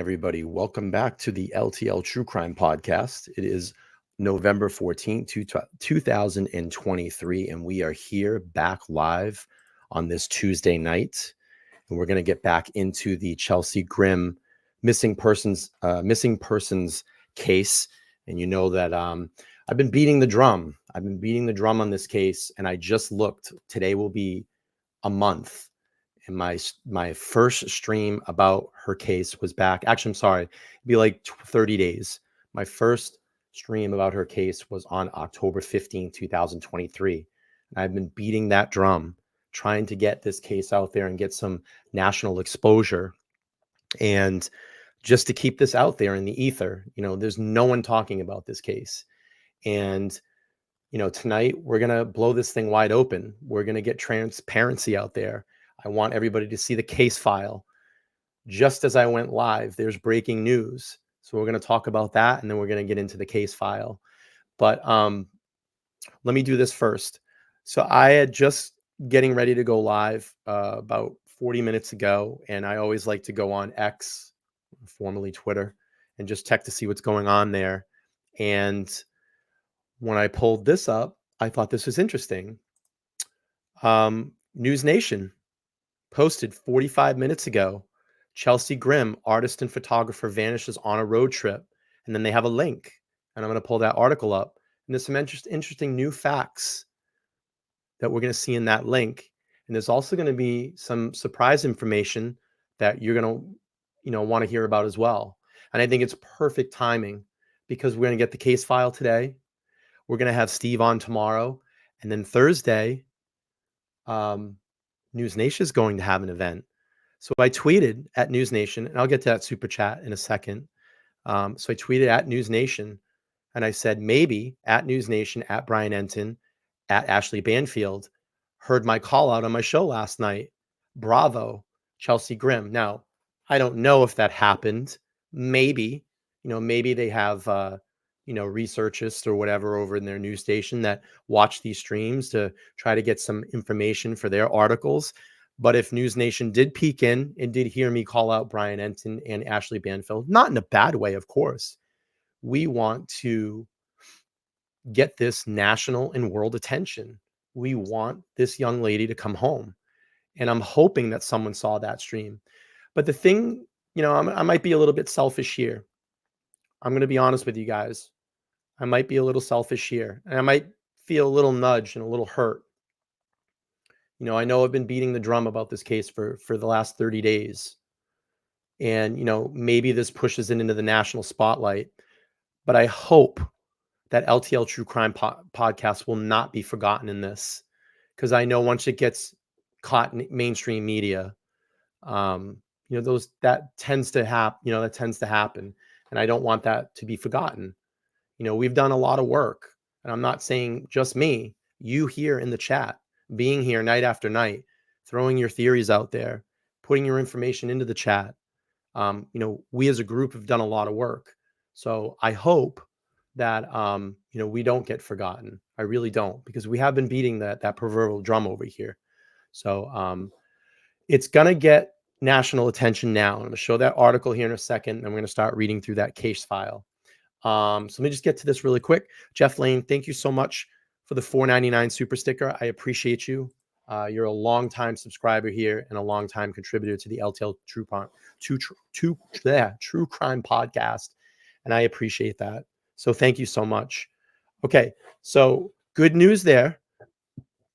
everybody. Welcome back to the LTL True Crime Podcast. It is November 14th, 2023, and we are here back live on this Tuesday night. And we're going to get back into the Chelsea Grimm missing persons case. And you know that I've been beating the drum. I've been beating the drum on this case, and I just looked. Today will be a month. And my first stream about her case was back. Actually, I'm sorry. It'd be like 30 days. My first stream about her case was on October 15, 2023. And I've been beating that drum, trying to get this case out there and get some national exposure. And just to keep this out there in the ether, there's no one talking about this case. And, tonight we're going to blow this thing wide open. We're going to get transparency out there. I want everybody to see the case file. Just as I went live, there's breaking news. So we're going to talk about that, and then we're going to get into the case file. But let me do this first. So I had just getting ready to go live about 40 minutes ago, and I always like to go on X, formerly Twitter, and just check to see what's going on there. And when I pulled this up, I thought this was interesting. News Nation posted 45 minutes ago, Chelsea Grimm, artist and photographer, vanishes on a road trip. And then they have a link. And I'm going to pull that article up. And there's some interesting new facts that we're going to see in that link. And there's also going to be some surprise information that you're going to, want to hear about as well. And I think it's perfect timing because we're going to get the case file today. We're going to have Steve on tomorrow. And then Thursday, News Nation is going to have an event. So I tweeted at News Nation, and I'll get to that super chat in a second. So I tweeted at News Nation, and I said, maybe at News Nation, at Brian Enton, at Ashley Banfield, heard my call out on my show last night. Bravo, Chelsea Grimm. Now, I don't know if that happened. Maybe, maybe they have, researchists or whatever over in their news station that watch these streams to try to get some information for their articles. But if News Nation did peek in and did hear me call out Brian Enton and Ashley Banfield, not in a bad way, of course, we want to get this national and world attention. We want this young lady to come home. And I'm hoping that someone saw that stream. But the thing, I might be a little bit selfish here. I'm going to be honest with you guys. I might be a little selfish here, and I might feel a little nudged and a little hurt. I know I've been beating the drum about this case for the last 30 days. And, maybe this pushes it into the national spotlight. But I hope that LTL True Crime podcast will not be forgotten in this. Because I know once it gets caught in mainstream media, that tends to happen. And I don't want that to be forgotten. We've done a lot of work, and I'm not saying just me, you here in the chat, being here night after night, throwing your theories out there, putting your information into the chat. We as a group have done a lot of work. So I hope that, we don't get forgotten. I really don't, because we have been beating that proverbial drum over here. So it's going to get national attention now. I'm going to show that article here in a second, and we're going to start reading through that case file. So let me just get to this really quick. Jeff Lane, thank you so much for the $4.99 super sticker. I appreciate you. You're a longtime subscriber here and a longtime contributor to the LTL True Crime podcast. And I appreciate that. So thank you so much. Okay. So good news there.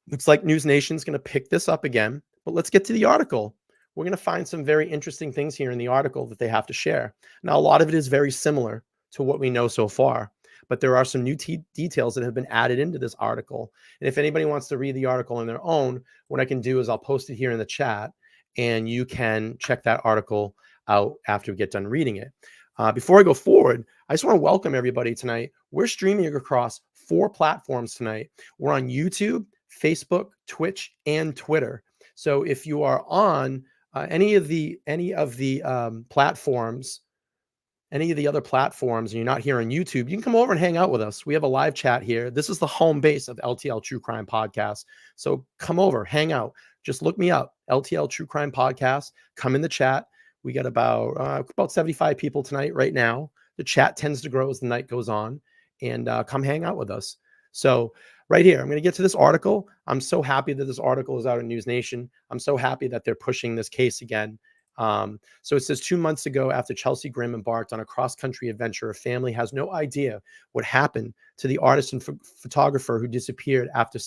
Looks like News Nation's going to pick this up again, but let's get to the article. We're going to find some very interesting things here in the article that they have to share. Now, a lot of it is very similar to what we know so far, but there are some new details that have been added into this article. And if anybody wants to read the article on their own, what I can do is I'll post it here in the chat, and you can check that article out after we get done reading it. Before I go forward, I just want to welcome everybody tonight. We're streaming across 4 platforms tonight. We're on YouTube, Facebook, Twitch, and Twitter. So if you are on any of the platforms, any of the other platforms, and you're not here on YouTube, you can come over and hang out with us. We have a live chat here. This is the home base of LTL True Crime Podcast. So come over, hang out. Just look me up, LTL True Crime Podcast. Come in the chat. We got about 75 people tonight right now. The chat tends to grow as the night goes on, and come hang out with us. So right here, I'm going to get to this article. I'm so happy that this article is out in News Nation. I'm so happy that they're pushing this case again. So it says 2 months ago, after Chelsea Grimm embarked on a cross-country adventure, her family has no idea what happened to the artist and photographer who disappeared after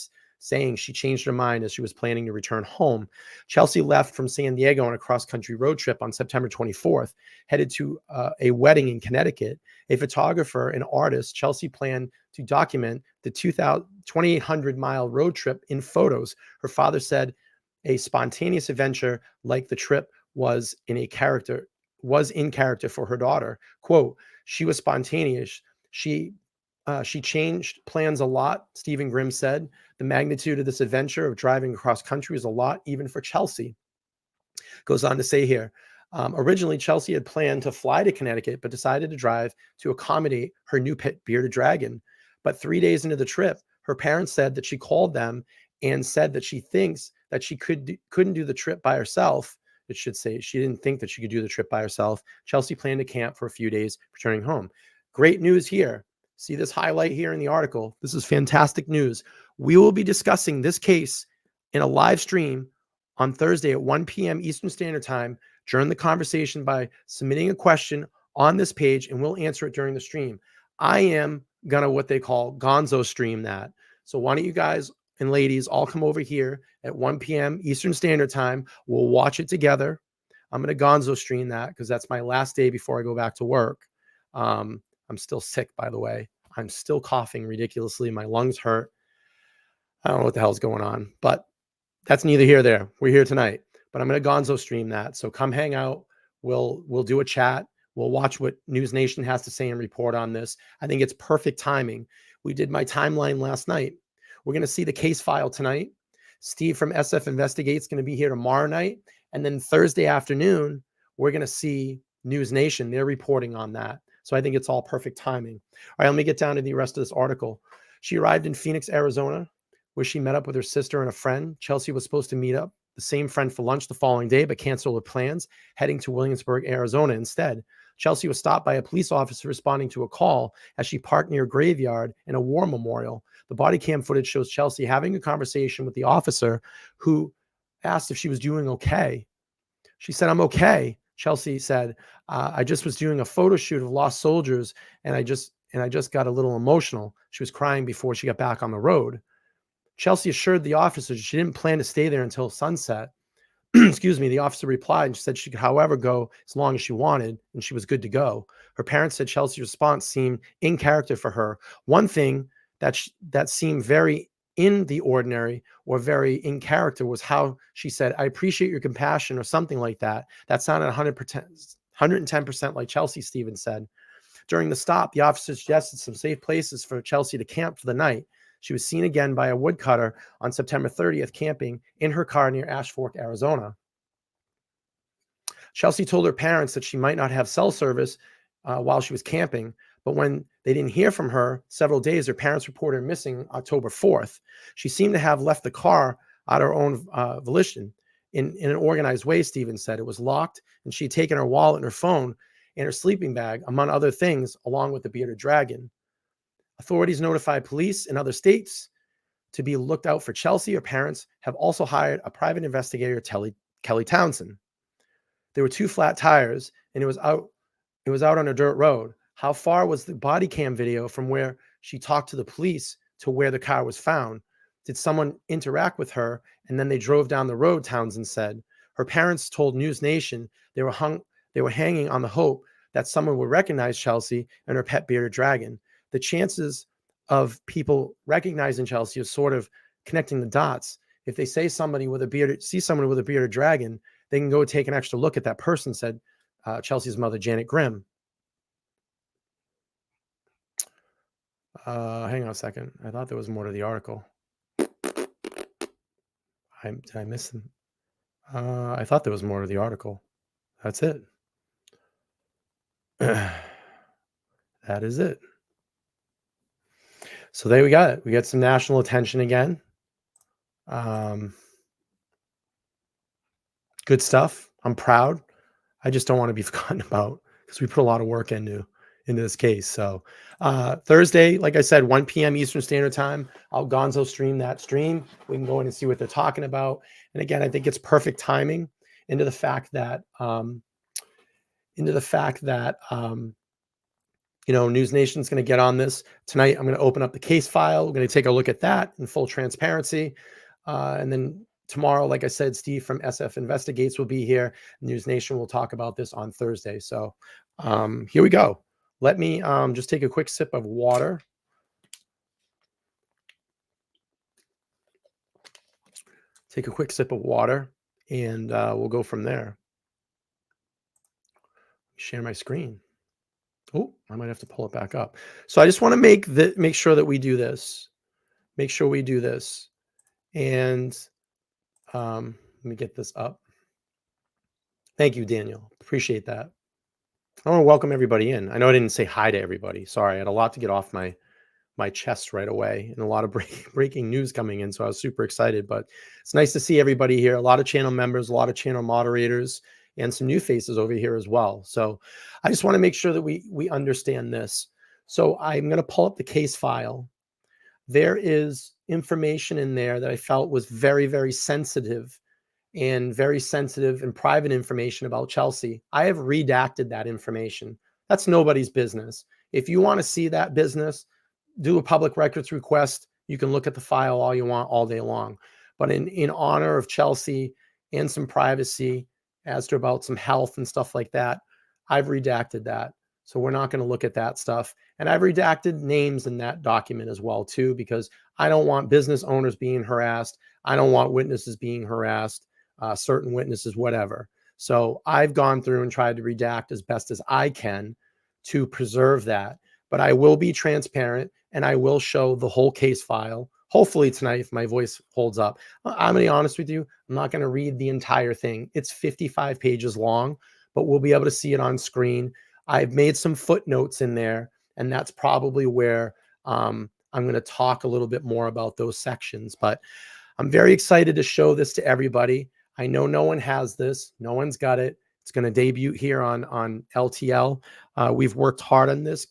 saying she changed her mind as she was planning to return home. Chelsea left from San Diego on a cross-country road trip on September 24th, headed to a wedding in Connecticut. A photographer and artist, Chelsea planned to document the 2,800-mile road trip in photos. Her father said a spontaneous adventure like the trip was in character for her daughter. Quote, she was spontaneous. She changed plans a lot, Stephen Grimm said. The magnitude of this adventure of driving across country is a lot, even for Chelsea. Goes on to say here, originally Chelsea had planned to fly to Connecticut, but decided to drive to accommodate her new pet bearded dragon. But 3 days into the trip, her parents said that she called them and said that she thinks that she couldn't do the trip by herself. It should say she didn't think that she could do the trip by herself. Chelsea planned to camp for a few days, returning home. Great news here. See this highlight here in the article. This is fantastic news. We will be discussing this case in a live stream on Thursday at 1 p.m. Eastern Standard Time during the conversation by submitting a question on this page, and we'll answer it during the stream. I am going to what they call gonzo stream that. So why don't you guys and ladies all come over here at 1 p.m. Eastern Standard Time. We'll watch it together. I'm going to gonzo stream that because that's my last day before I go back to work. I'm still sick, by the way. I'm still coughing ridiculously. My lungs hurt. I don't know what the hell's going on, but that's neither here nor there. We're here tonight, but I'm going to gonzo stream that. So come hang out. We'll do a chat. We'll watch what News Nation has to say and report on this. I think it's perfect timing. We did my timeline last night. We're going to see the case file tonight. Steve from SF Investigate's going to be here tomorrow night. And then Thursday afternoon, we're going to see News Nation. They're reporting on that. So I think it's all perfect timing. All right, let me get down to the rest of this article. She arrived in Phoenix, Arizona, where she met up with her sister and a friend. Chelsea was supposed to meet up the same friend for lunch the following day, but canceled her plans, heading to Williamsburg, Arizona instead. Chelsea was stopped by a police officer responding to a call as she parked near a graveyard and a war memorial. The body cam footage shows Chelsea having a conversation with the officer who asked if she was doing okay. She said, "I'm okay." Chelsea said, "I just was doing a photo shoot of lost soldiers, and I just got a little emotional." She was crying before she got back on the road. Chelsea assured the officer she didn't plan to stay there until sunset. Excuse me. The officer replied and she said she could, however, go as long as she wanted, and she was good to go. Her parents said Chelsea's response seemed in character for her. One thing that seemed very in the ordinary or very in character was how she said, "I appreciate your compassion," or something like that. That sounded 110% like Chelsea, Stevens said. During the stop, the officer suggested some safe places for Chelsea to camp for the night. She was seen again by a woodcutter on September 30th, camping in her car near Ashfork, Arizona. Chelsea told her parents that she might not have cell service while she was camping, but when they didn't hear from her several days, her parents reported her missing October 4th. She seemed to have left the car at her own volition in an organized way, Stevens said. It was locked, and she had taken her wallet and her phone and her sleeping bag, among other things, along with the bearded dragon. Authorities notified police in other states to be looked out for Chelsea. Her parents have also hired a private investigator, Kelly Townsend. There were 2 flat tires, and it was out on a dirt road. How far was the body cam video from where she talked to the police to where the car was found? Did someone interact with her and then they drove down the road? Townsend said. Her parents told News Nation they were hanging on the hope that someone would recognize Chelsea and her pet bearded dragon. The chances of people recognizing Chelsea is sort of connecting the dots. If they see someone with a bearded dragon, they can go take an extra look at that person, said Chelsea's mother, Janet Grimm. Hang on a second. I thought there was more to the article. Did I miss them? I thought there was more to the article. That's it. That is it. So there we got it. We got some national attention again. Good stuff. I'm proud. I just don't want to be forgotten about because we put a lot of work into this case. So Thursday, like I said, 1 p.m. Eastern Standard Time, I'll Gonzo stream that stream. We can go in and see what they're talking about. And again, I think it's perfect timing into the fact that News Nation's going to get on this tonight. I'm going to open up the case file. We're going to take a look at that in full transparency. And then tomorrow, like I said, Steve from SF Investigates will be here. News Nation will talk about this on Thursday. So here we go. Let me just take a quick sip of water. Take a quick sip of water, and we'll go from there. Share my screen. Oh, I might have to pull it back up. So I just want to make sure that we do this. Make sure we do this. And let me get this up. Thank you, Daniel. Appreciate that. I want to welcome everybody in. I know I didn't say hi to everybody. Sorry, I had a lot to get off my chest right away and a lot of breaking news coming in. So I was super excited, but it's nice to see everybody here. A lot of channel members, a lot of channel moderators, and some new faces over here as well. So I just want to make sure that we understand this. So I'm going to pull up the case file. There is information in there that I felt was very, very sensitive and private information about Chelsea. I have redacted that information. That's nobody's business. If you want to see that business, do a public records request. You can look at the file all you want all day long. But in honor of Chelsea and some privacy as to about some health and stuff like that, I've redacted that. So we're not going to look at that stuff. And I've redacted names in that document as well, too, because I don't want business owners being harassed. I don't want witnesses being harassed, certain witnesses, whatever. So I've gone through and tried to redact as best as I can to preserve that. But I will be transparent and I will show the whole case file. Hopefully tonight, if my voice holds up. I'm going to be honest with you. I'm not going to read the entire thing. It's 55 pages long, but we'll be able to see it on screen. I've made some footnotes in there, and that's probably where I'm going to talk a little bit more about those sections. But I'm very excited to show this to everybody. I know no one has this. No one's got it. It's going to debut here on LTL. We've worked hard on this.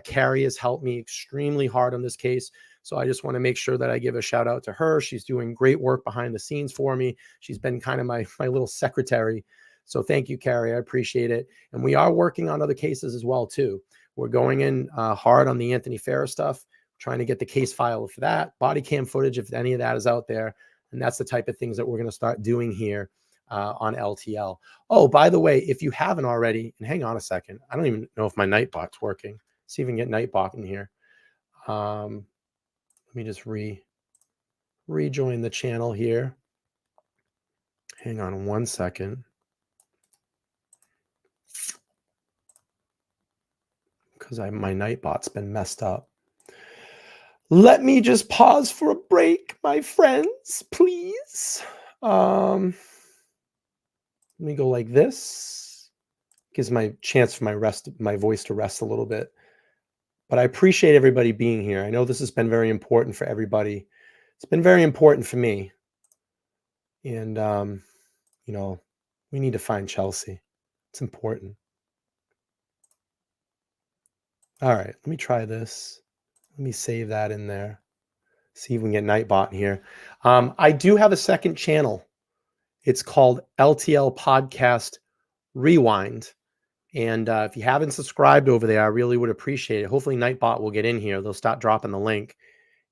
Carrie has helped me extremely hard on this case. So I just want to make sure that I give a shout out to her. She's doing great work behind the scenes for me. She's been kind of my little secretary. So thank you, Carrie. I appreciate it. And we are working on other cases as well, too. We're going in hard on the Anthony Farah stuff, trying to get the case file for that, body cam footage, if any of that is out there. And that's the type of things that we're going to start doing here on LTL. Oh, by the way, if you haven't already, and hang on a second, I don't even know if my Nightbot's working. See if we can get Nightbot in here. Let me just rejoin the channel here. Hang on one second. Because my Nightbot's been messed up. Let me just pause for a break, my friends, please. Let me go like this. Gives my chance for my voice to rest a little bit. But I appreciate everybody being here. I know this has been very important for everybody. It's been very important for me. And, we need to find Chelsea. It's important. All right, let me try this. Let me save that in there. See if we can get Nightbot in here. I do have a second channel. It's called LTL Podcast Rewind. And if you haven't subscribed over there, I really would appreciate it. Hopefully Nightbot will get in here. They'll start dropping the link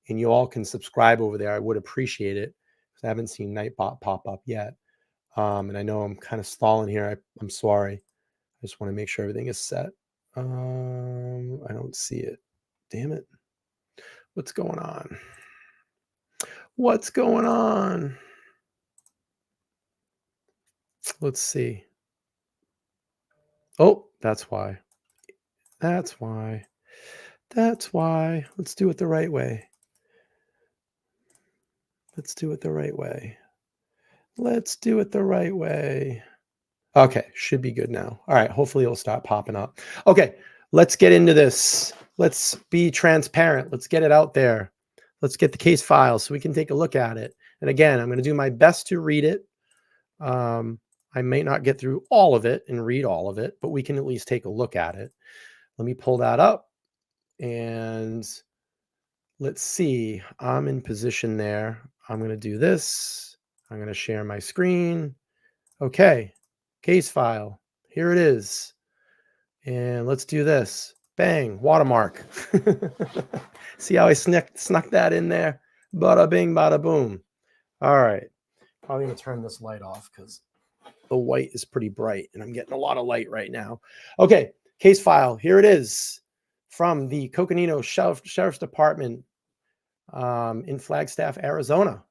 and you all can subscribe over there. I would appreciate it because I haven't seen Nightbot pop up yet. And I know I'm kind of stalling here. I'm sorry. I just want to make sure everything is set. I don't see it. Damn it. What's going on? What's going on? Let's see. Oh, that's why. That's why. That's why. Let's do it the right way. Let's do it the right way. Let's do it the right way. Okay, should be good now. All right, hopefully it'll stop popping up. Okay, let's get into this. Let's be transparent. Let's get it out there. Let's get the case file so we can take a look at it. And again, I'm going to do my best to read it. I I may not get through all of it and read all of it, but we can at least take a look at it. Let me pull that up and let's see. I'm in position there. I'm going to do this. I'm going to share my screen. Okay, case file. Here it is. And let's do this. Bang, watermark. See how I snuck that in there? Bada bing, bada boom. All right. Probably going to turn this light off because the white is pretty bright and I'm getting a lot of light right now. Okay, case file. Here it is from the Coconino Sheriff's Department in Flagstaff, Arizona.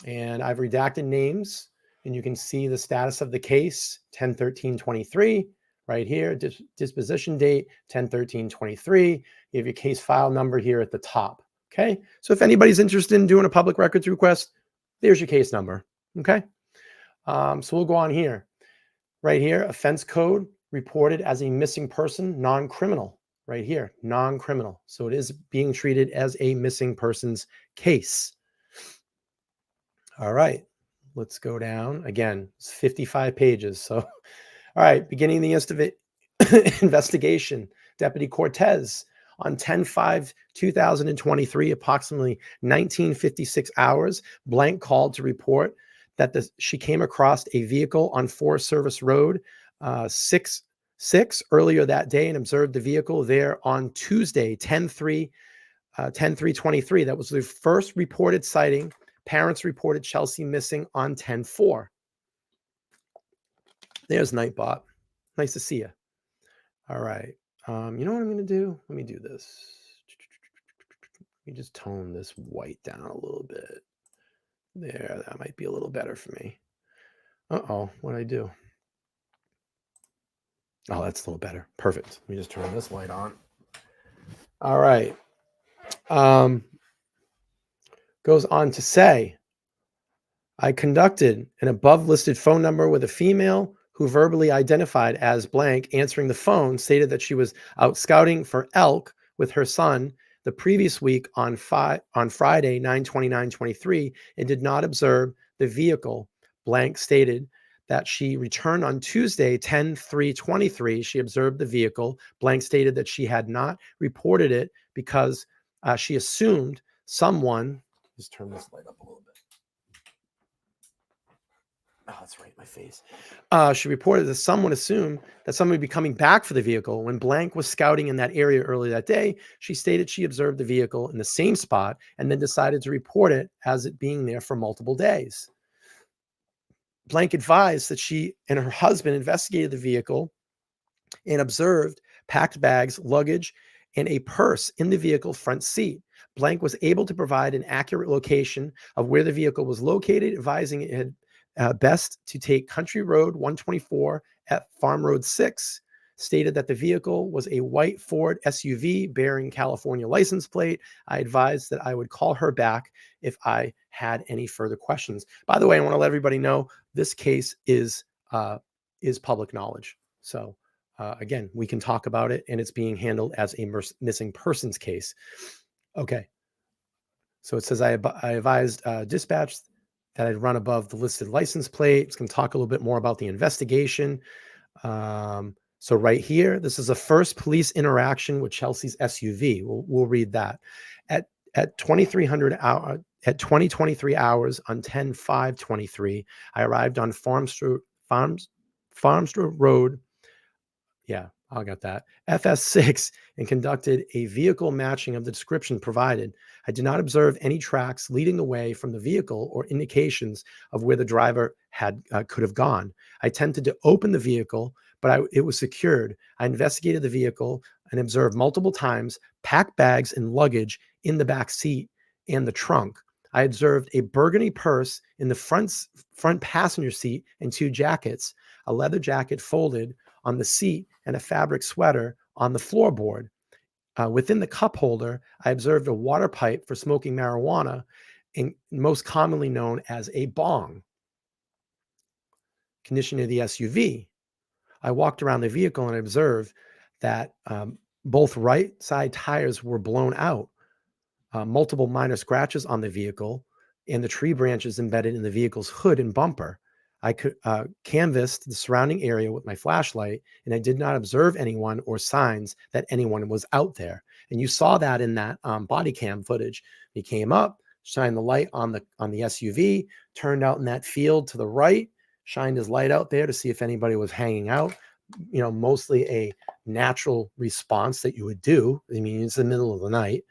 And I've redacted names and you can see the status of the case 10/13/23 right here. Disposition date 10/13/23. You have your case file number here at the top. Okay, so if anybody's interested in doing a public records request, there's your case number. Okay, so we'll go on here. Right here, offense code reported as a missing person, non-criminal. Right here, non-criminal. So it is being treated as a missing persons case. All right, let's go down. Again, it's 55 pages. So, all right, beginning the investigation, Deputy Cortez on 10/5/2023, approximately 1956 hours, blank called to report that she came across a vehicle on Forest Service Road 6 earlier that day and observed the vehicle there on Tuesday, 10/3/23. That was the first reported sighting. Parents reported Chelsea missing on 10/4. There's Nightbot. Nice to see you. All right. You know what I'm going to do? Let me do this. Let me just tone this white down a little bit. There, that might be a little better for me. Uh-oh, what'd I do? Oh, that's a little better. Perfect. Let me just turn this light on. All right. Goes on to say, I conducted an above listed phone number with a female who verbally identified as blank answering the phone, stated that she was out scouting for elk with her son the previous week on Friday, 9/29/23, and did not observe the vehicle. Blank stated that she returned on Tuesday, 10/3/23. She observed the vehicle. Blank stated that she had not reported it because she assumed someone, just turn this light up a little bit. Oh, that's right, my face. She reported that someone assumed that someone would be coming back for the vehicle. When Blank was scouting in that area earlier that day, she stated she observed the vehicle in the same spot and then decided to report it as it being there for multiple days. Blank advised that she and her husband investigated the vehicle and observed packed bags, luggage, and a purse in the vehicle front seat. Blank was able to provide an accurate location of where the vehicle was located, advising it had best to take Country Road 124 at Farm Road 6, stated that the vehicle was a white Ford SUV bearing California license plate. I advised that I would call her back if I had any further questions. By the way, I want to let everybody know this case is public knowledge. So again, we can talk about it, and it's being handled as a missing persons case. Okay. So it says I advised dispatch that I'd run above the listed license plate. It's going to talk a little bit more about the investigation. So right here, this is a first police interaction with Chelsea's SUV. We'll read that. At 2300 hour, at 2023 hours on 10/5/23, I arrived on Farmstra Road. Yeah, I got that. FS6, and conducted a vehicle matching of the description provided. I did not observe any tracks leading the way from the vehicle or indications of where the driver could have gone. I attempted to open the vehicle, but it was secured. I investigated the vehicle and observed multiple times packed bags and luggage in the back seat and the trunk. I observed a burgundy purse in the front passenger seat and two jackets, a leather jacket folded on the seat and a fabric sweater on the floorboard. Within the cup holder, I observed a water pipe for smoking marijuana, and most commonly known as a bong. Condition of the SUV. I walked around the vehicle and observed that both right side tires were blown out, multiple minor scratches on the vehicle, and the tree branches embedded in the vehicle's hood and bumper. I could canvassed the surrounding area with my flashlight, and I did not observe anyone or signs that anyone was out there. And you saw that in that body cam footage. He came up, shined the light on the SUV, turned out in that field to the right, shined his light out there to see if anybody was hanging out. You know, mostly a natural response that you would do. I mean, it's the middle of the night.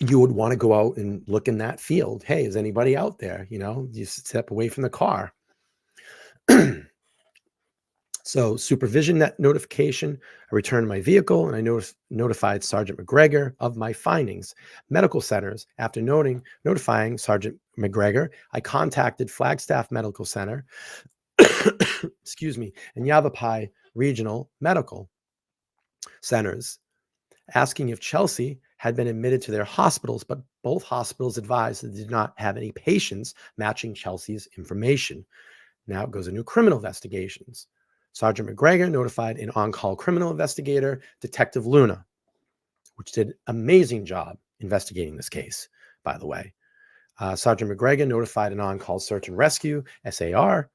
You would want to go out and look in that field. Hey, is anybody out there? You know, you step away from the car. So supervision that notification, I returned to my vehicle and I notified Sergeant McGregor of my findings. Medical centers, after notifying Sergeant McGregor, I contacted Flagstaff Medical Center, excuse me, and Yavapai Regional Medical Centers, asking if Chelsea had been admitted to their hospitals, but both hospitals advised that they did not have any patients matching Chelsea's information. Now it goes into criminal investigations. Sergeant McGregor notified an on-call criminal investigator, Detective Luna, which did an amazing job investigating this case, by the way. Sergeant McGregor notified an on-call search and rescue, SAR,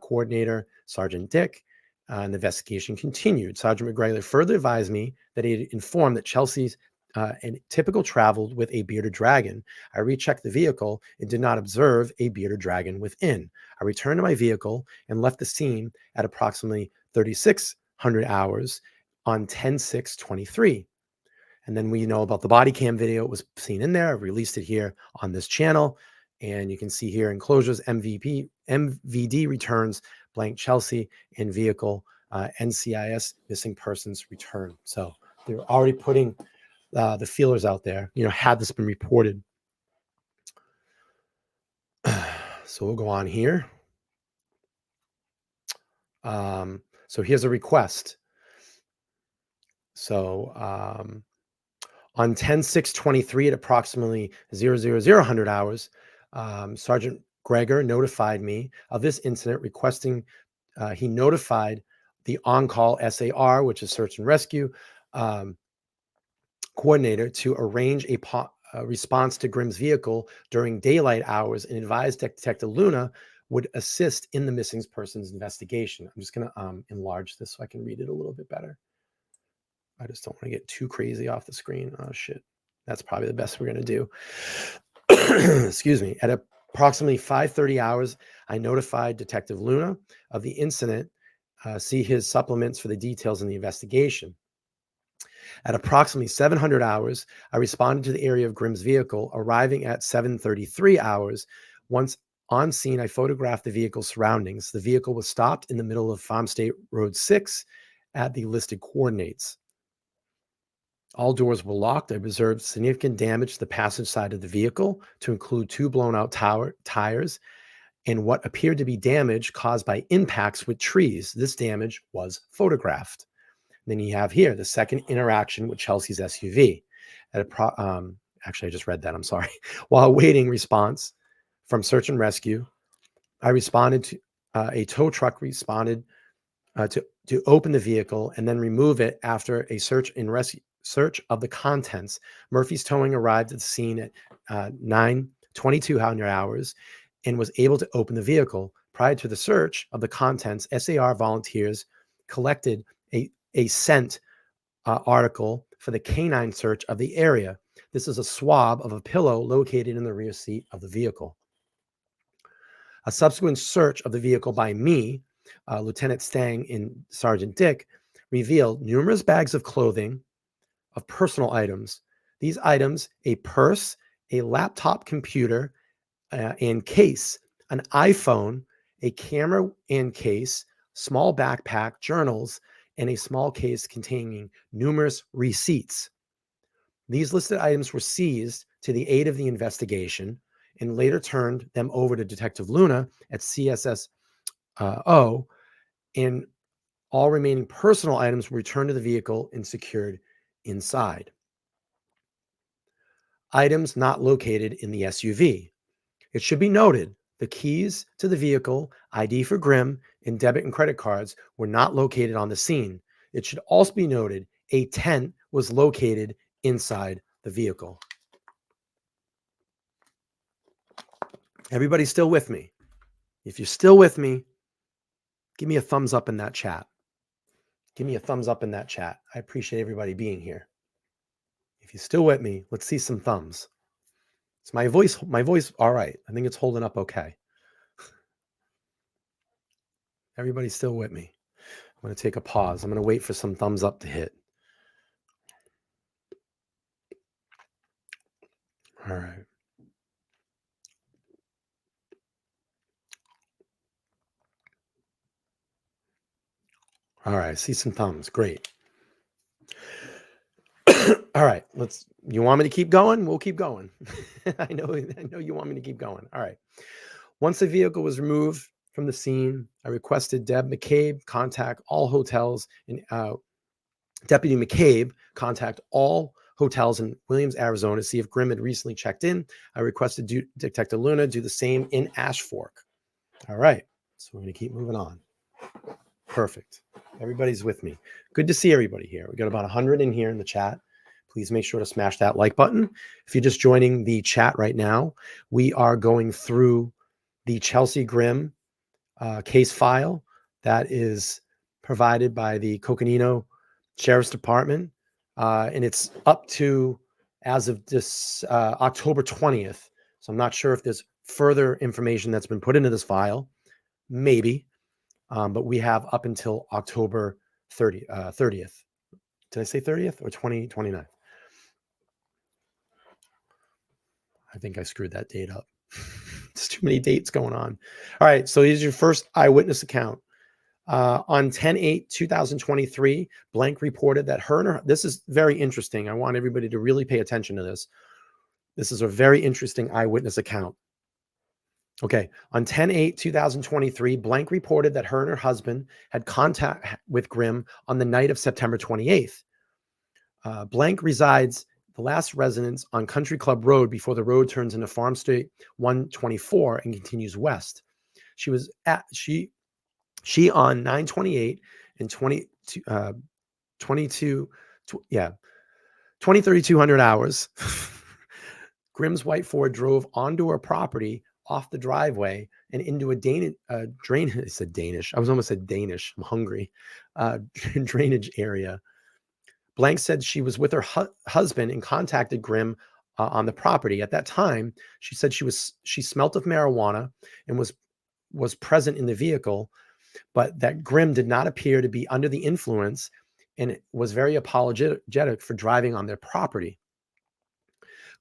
coordinator, Sergeant Dick, and the investigation continued. Sergeant McGregor further advised me that he had informed that Chelsea's and typical traveled with a bearded dragon. I rechecked the vehicle and did not observe a bearded dragon within. I returned to my vehicle and left the scene at approximately 3600 hours on 10/6/23. And then we know about the body cam video. It was seen in there. I released it here on this channel. And you can see here enclosures, MVD returns, blank Chelsea, and vehicle NCIS missing persons return. So they're already putting the feelers out there, you know, had this been reported. So we'll go on here. So here's a request. So on 10/6/23 at approximately 00000 hours, Sergeant Greger notified me of this incident, requesting he notified the on-call SAR, which is search and rescue, coordinator, to arrange a response to Grimm's vehicle during daylight hours and advised Detective Luna would assist in the missing persons investigation. I'm just going to enlarge this so I can read it a little bit better. I just don't want to get too crazy off the screen. Oh, shit. That's probably the best we're going to do. Excuse me. At approximately 5:30 hours, I notified Detective Luna of the incident. See his supplements for the details in the investigation. At approximately 700 hours, I responded to the area of Grimm's vehicle, arriving at 7:33 hours. Once on scene, I photographed the vehicle's surroundings. The vehicle was stopped in the middle of Farm State Road 6 at the listed coordinates. All doors were locked. I observed significant damage to the passenger side of the vehicle, to include 2 blown out tires and what appeared to be damage caused by impacts with trees. This damage was photographed. Then you have here the second interaction with Chelsea's SUV. Actually, I just read that. I'm sorry. While awaiting response from search and rescue, I responded to a tow truck responded to open the vehicle and then remove it after a search of the contents. Murphy's Towing arrived at the scene at 9:22 hours and was able to open the vehicle. Prior to the search of the contents, SAR volunteers collected a scent article for the canine search of the area. This is a swab of a pillow located in the rear seat of the vehicle. A subsequent search of the vehicle by me, Lieutenant Stang and Sergeant Dick, revealed numerous bags of clothing, of personal items. These items, a purse, a laptop computer and case, an iPhone, a camera and case, small backpack, journals, and a small case containing numerous receipts. These listed items were seized to the aid of the investigation and later turned them over to Detective Luna at CSSO, and all remaining personal items were returned to the vehicle and secured inside. Items not located in the SUV. It should be noted the keys to the vehicle, ID for Grimm, and debit and credit cards were not located on the scene. It should also be noted a tent was located inside the vehicle. Everybody still with me? If you're still with me, give me a thumbs up in that chat. Give me a thumbs up in that chat. I appreciate everybody being here. If you're still with me, let's see some thumbs. Is my voice all right? I think it's holding up okay. Everybody's still with me. I'm going to take a pause. I'm going to wait for some thumbs up to hit. All right. All right. I see some thumbs. Great. All right. You want me to keep going? We'll keep going. I know you want me to keep going. All right. Once the vehicle was removed from the scene, I requested Deb McCabe contact all hotels and Deputy McCabe contact all hotels in Williams, Arizona to see if Grimm had recently checked in. I requested Detective Luna do the same in Ashfork. All right. So we're going to keep moving on. Perfect. Everybody's with me. Good to see everybody here. We got about 100 in here in the chat. Please make sure to smash that like button. If you're just joining the chat right now, we are going through the Chelsea Grimm case file that is provided by the Coconino Sheriff's Department. And it's up to as of this October 20th. So I'm not sure if there's further information that's been put into this file. Maybe. But we have up until October 30th. Did I say 30th or 29th? I think I screwed that date up. There's too many dates going on. All right. So here's your first eyewitness account. On 10/8/2023, Blank reported that this is very interesting. I want everybody to really pay attention to this. This is a very interesting eyewitness account. Okay. On 10/8/2023, Blank reported that her and her husband had contact with Grimm on the night of September 28th. Blank resides the last residence on Country Club Road before the road turns into Farm State 124 and continues west. She on 9/28 and 3,200 hours. Grimm's white Ford drove onto her property off the driveway and into a drainage. I said Danish. I was almost said Danish. I'm hungry. Drainage area. Blank said she was with her husband and contacted Grimm on the property. At that time, she said she smelt of marijuana and was present in the vehicle, but that Grimm did not appear to be under the influence and was very apologetic for driving on their property.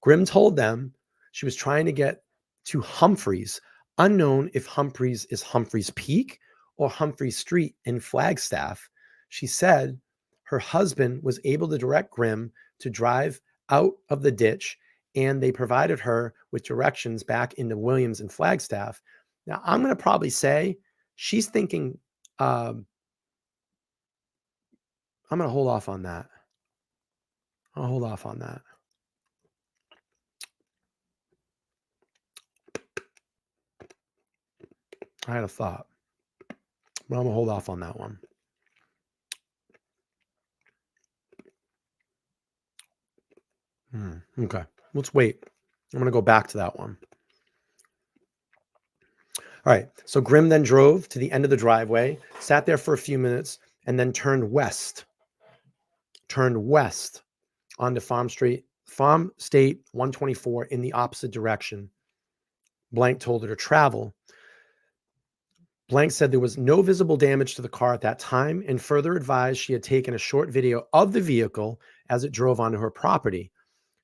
Grimm told them she was trying to get to Humphreys, unknown if Humphreys is Humphreys Peak or Humphreys Street in Flagstaff. She said her husband was able to direct Grimm to drive out of the ditch, and they provided her with directions back into Williams and Flagstaff. Now, I'm going to probably say she's thinking, I'm going to hold off on that. I'll hold off on that. I had a thought, but I'm going to hold off on that one. Okay, let's wait. I'm going to go back to that one. All right, so Grimm then drove to the end of the driveway, sat there for a few minutes, and then turned west onto Farm State 124 in the opposite direction. Blank told her to travel. Blank said there was no visible damage to the car at that time and further advised she had taken a short video of the vehicle as it drove onto her property.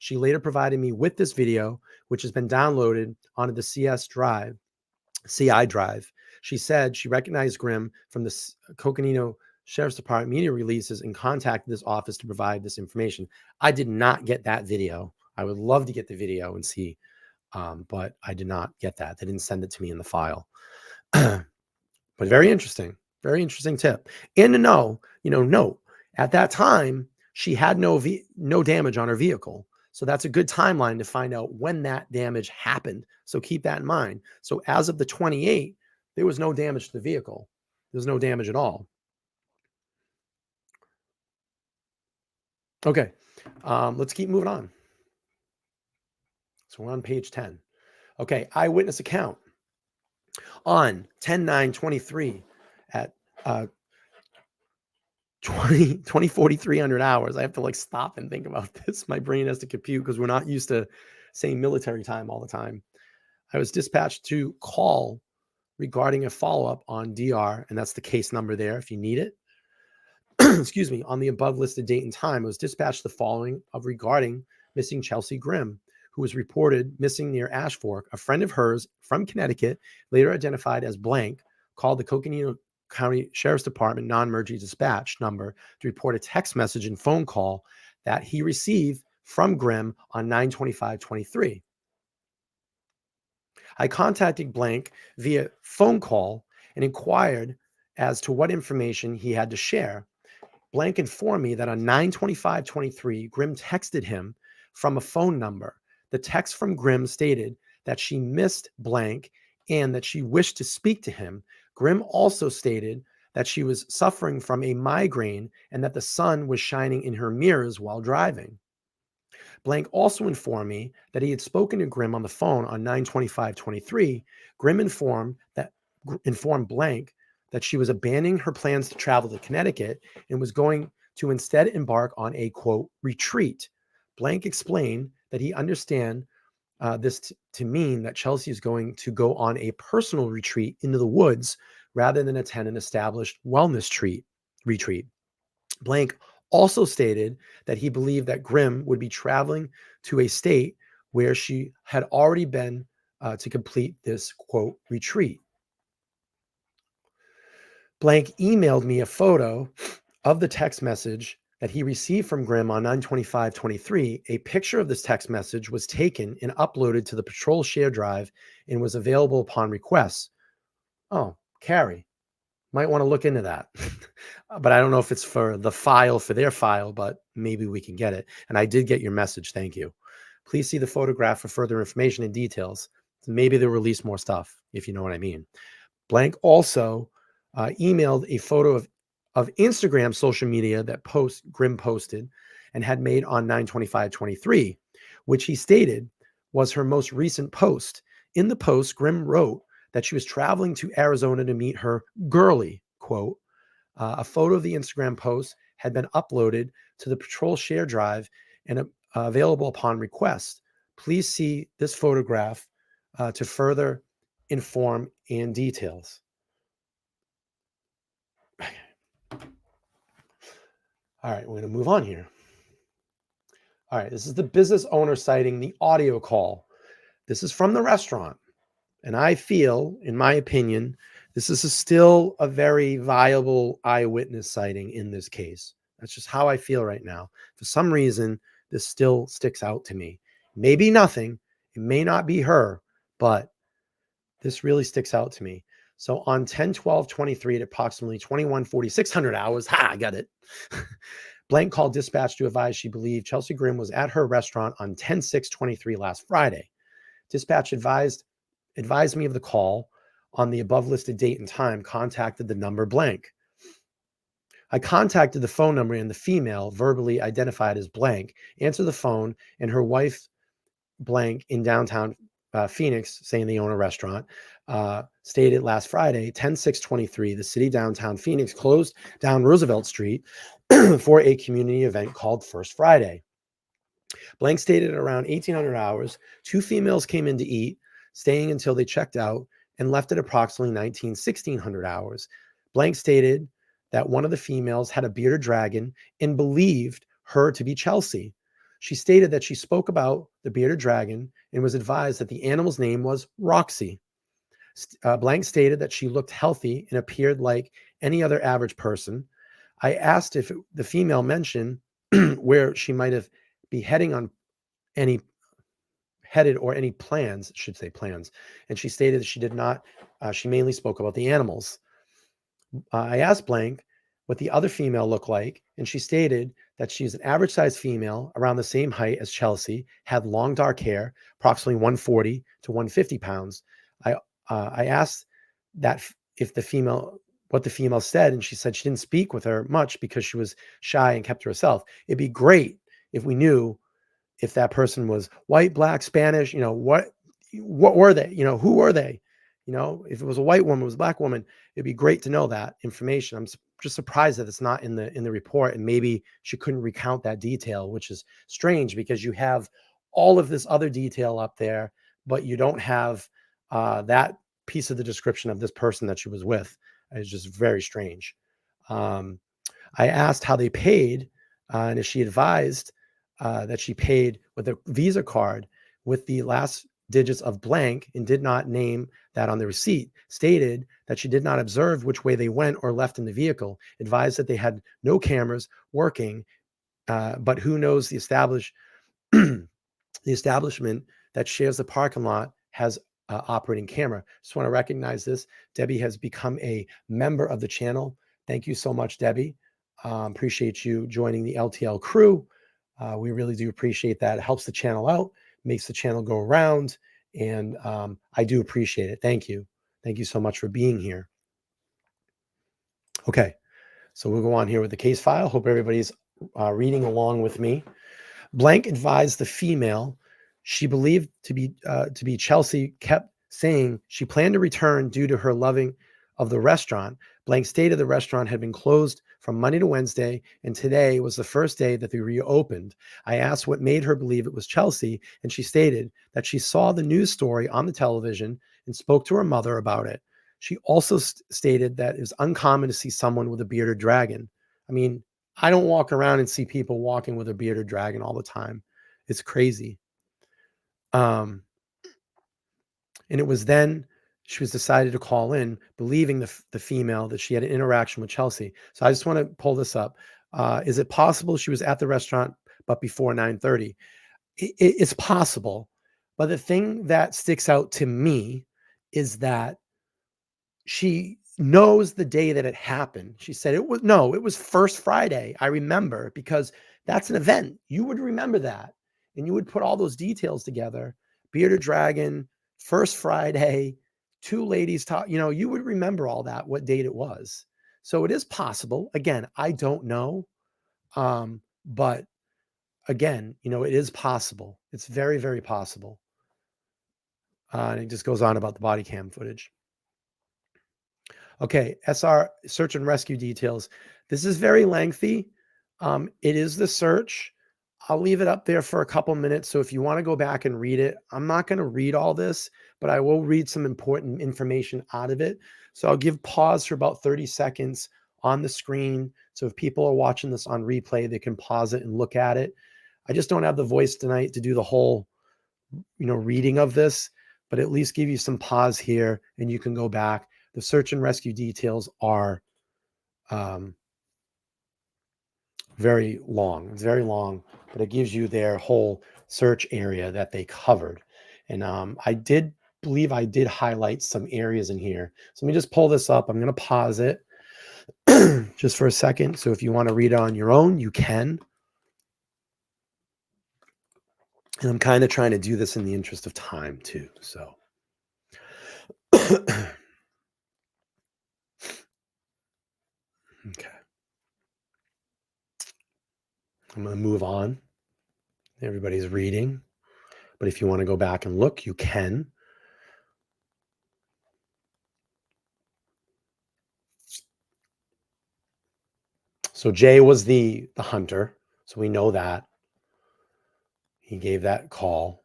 She later provided me with this video, which has been downloaded onto the CI drive. She said she recognized Grimm from the Coconino Sheriff's Department media releases and contacted this office to provide this information. I did not get that video. I would love to get the video and see, but I did not get that. They didn't send it to me in the file. But very interesting tip. And to know, note, at that time, she had no damage on her vehicle. So that's a good timeline to find out when that damage happened. So keep that in mind. So as of the 28th, there was no damage to the vehicle. There's no damage at all. Okay, let's keep moving on. So we're on page 10. Okay, eyewitness account. On 10/9/23 at 20:43 hours. I have to like stop and think about this. My brain has to compute because we're not used to saying military time all the time. I was dispatched to call regarding a follow-up on DR, and that's the case number there if you need it. Excuse me, on the above listed date and time, I was dispatched the following of regarding missing Chelsea Grimm, who was reported missing near Ashfork. A friend of hers from Connecticut, later identified as blank, called the Coconino County Sheriff's Department non-emergency dispatch number to report a text message and phone call that he received from Grimm on 9/25/23. I contacted blank via phone call and inquired as to what information he had to share. Blank informed me that on 9/25/23, Grimm texted him from a phone number. The text from Grimm stated that she missed blank and that she wished to speak to him. Grimm also stated that she was suffering from a migraine and that the sun was shining in her mirrors while driving. Blank also informed me that he had spoken to Grimm on the phone on 9/25/23. Grimm informed Blank that she was abandoning her plans to travel to Connecticut and was going to instead embark on a quote retreat. Blank explained that he understand this to mean that Chelsea is going to go on a personal retreat into the woods rather than attend an established wellness retreat. Blank also stated that he believed that Grimm would be traveling to a state where she had already been to complete this quote retreat. Blank emailed me a photo of the text message that he received from Grimm on 9/25/23. A picture of this text message was taken and uploaded to the patrol share drive and was available upon request. Oh, Carrie, might want to look into that. But I don't know if it's for the file, for their file, but maybe we can get it. And I did get your message. Thank you. Please see the photograph for further information and details. Maybe they'll release more stuff, if you know what I mean. Blank also emailed a photo of Instagram social media that Grimm posted and had made on 9/25/23, which he stated was her most recent post. In the post, Grimm wrote that she was traveling to Arizona to meet her girly, quote. A photo of the Instagram post had been uploaded to the patrol share drive and available upon request. Please see this photograph to further inform and details. All right, we're going to move on here. All right, this is the business owner citing the audio call. This is from the restaurant. And I feel, in my opinion, this is still a very viable eyewitness sighting in this case. That's just how I feel right now. For some reason, this still sticks out to me. Maybe nothing. It may not be her, but this really sticks out to me. So on 10/12/23 at approximately 21:46 hours, I got it. Blank called dispatch to advise she believed Chelsea Grimm was at her restaurant on 10/6/23 last Friday. Dispatch advised me of the call on the above listed date and time, contacted the number blank. I contacted the phone number and the female, verbally identified as blank, answered the phone, and her wife, blank, in downtown Phoenix, saying they own a restaurant, stated last Friday, 10/6/23, the city downtown Phoenix closed down Roosevelt Street for a community event called First Friday. Blank stated at around 1800 hours, two females came in to eat, staying until they checked out, and left at approximately 1600 hours. Blank stated that one of the females had a bearded dragon and believed her to be Chelsea. She stated that she spoke about the bearded dragon and was advised that the animal's name was Roxy. Blank stated that she looked healthy and appeared like any other average person. I asked if the female mentioned where she might have be heading on any headed or any plans, should say plans. And she stated that she did not, she mainly spoke about the animals. I asked blank what the other female looked like, and she stated that she's an average sized female around the same height as Chelsea, had long dark hair, approximately 140 to 150 pounds. I asked that if the female, what the female said, and she said she didn't speak with her much because she was shy and kept to herself. It'd be great if we knew if that person was white, black, Spanish, what were they? Who were they? If it was a white woman, it was a black woman, it'd be great to know that information. I'm just surprised that it's not in the report, and maybe she couldn't recount that detail, which is strange because you have all of this other detail up there, but you don't have that piece of the description of this person that she was with. It's just very strange. I asked how they paid, and she advised that she paid with a Visa card with the last digits of blank and did not name that on the receipt, stated that she did not observe which way they went or left in the vehicle, advised that they had no cameras working, but who knows, the establishment that shares the parking lot has operating camera. Just want to recognize this. Debbie has become a member of the channel. Thank you so much, Debbie. Appreciate you joining the LTL crew. We really do appreciate that. It helps the channel out, makes the channel go around, and I do appreciate it. Thank you. Thank you so much for being here. Okay, so we'll go on here with the case file. Hope everybody's reading along with me. Blank advised the female she believed to be Chelsea kept saying she planned to return due to her loving of the restaurant. Blank stated the restaurant had been closed from Monday to Wednesday, and today was the first day that they reopened. I asked what made her believe it was Chelsea, and she stated that she saw the news story on the television and spoke to her mother about it. She also stated that it was uncommon to see someone with a bearded dragon. I mean, I don't walk around and see people walking with a bearded dragon all the time. It's crazy. And it was then she was decided to call in, believing the female that she had an interaction with Chelsea. So I just want to pull this up. Is it possible she was at the restaurant, but before 9:30? It's possible. But the thing that sticks out to me is that she knows the day that it happened. She said it was First Friday. I remember, because that's an event. You would remember that. And you would put all those details together. Bearded dragon, First Friday, two ladies talk, you would remember all that, what date it was. So it is possible. Again, I don't know. But again, it is possible. It's very, very possible. And it just goes on about the body cam footage. Okay, SR, search and rescue details. This is very lengthy. It is the search. I'll leave it up there for a couple minutes. So if you want to go back and read it, I'm not going to read all this, but I will read some important information out of it. So I'll give pause for about 30 seconds on the screen. So if people are watching this on replay, they can pause it and look at it. I just don't have the voice tonight to do the whole, reading of this, but at least give you some pause here and you can go back. The search and rescue details are very long. It's very long, but it gives you their whole search area that they covered. And I did believe I did highlight some areas in here. So let me just pull this up. I'm going to pause it just for a second. So if you want to read it on your own, you can. And I'm kind of trying to do this in the interest of time too. So okay. I'm going to move on. Everybody's reading. But if you want to go back and look, you can. So Jay was the hunter. So we know that. He gave that call.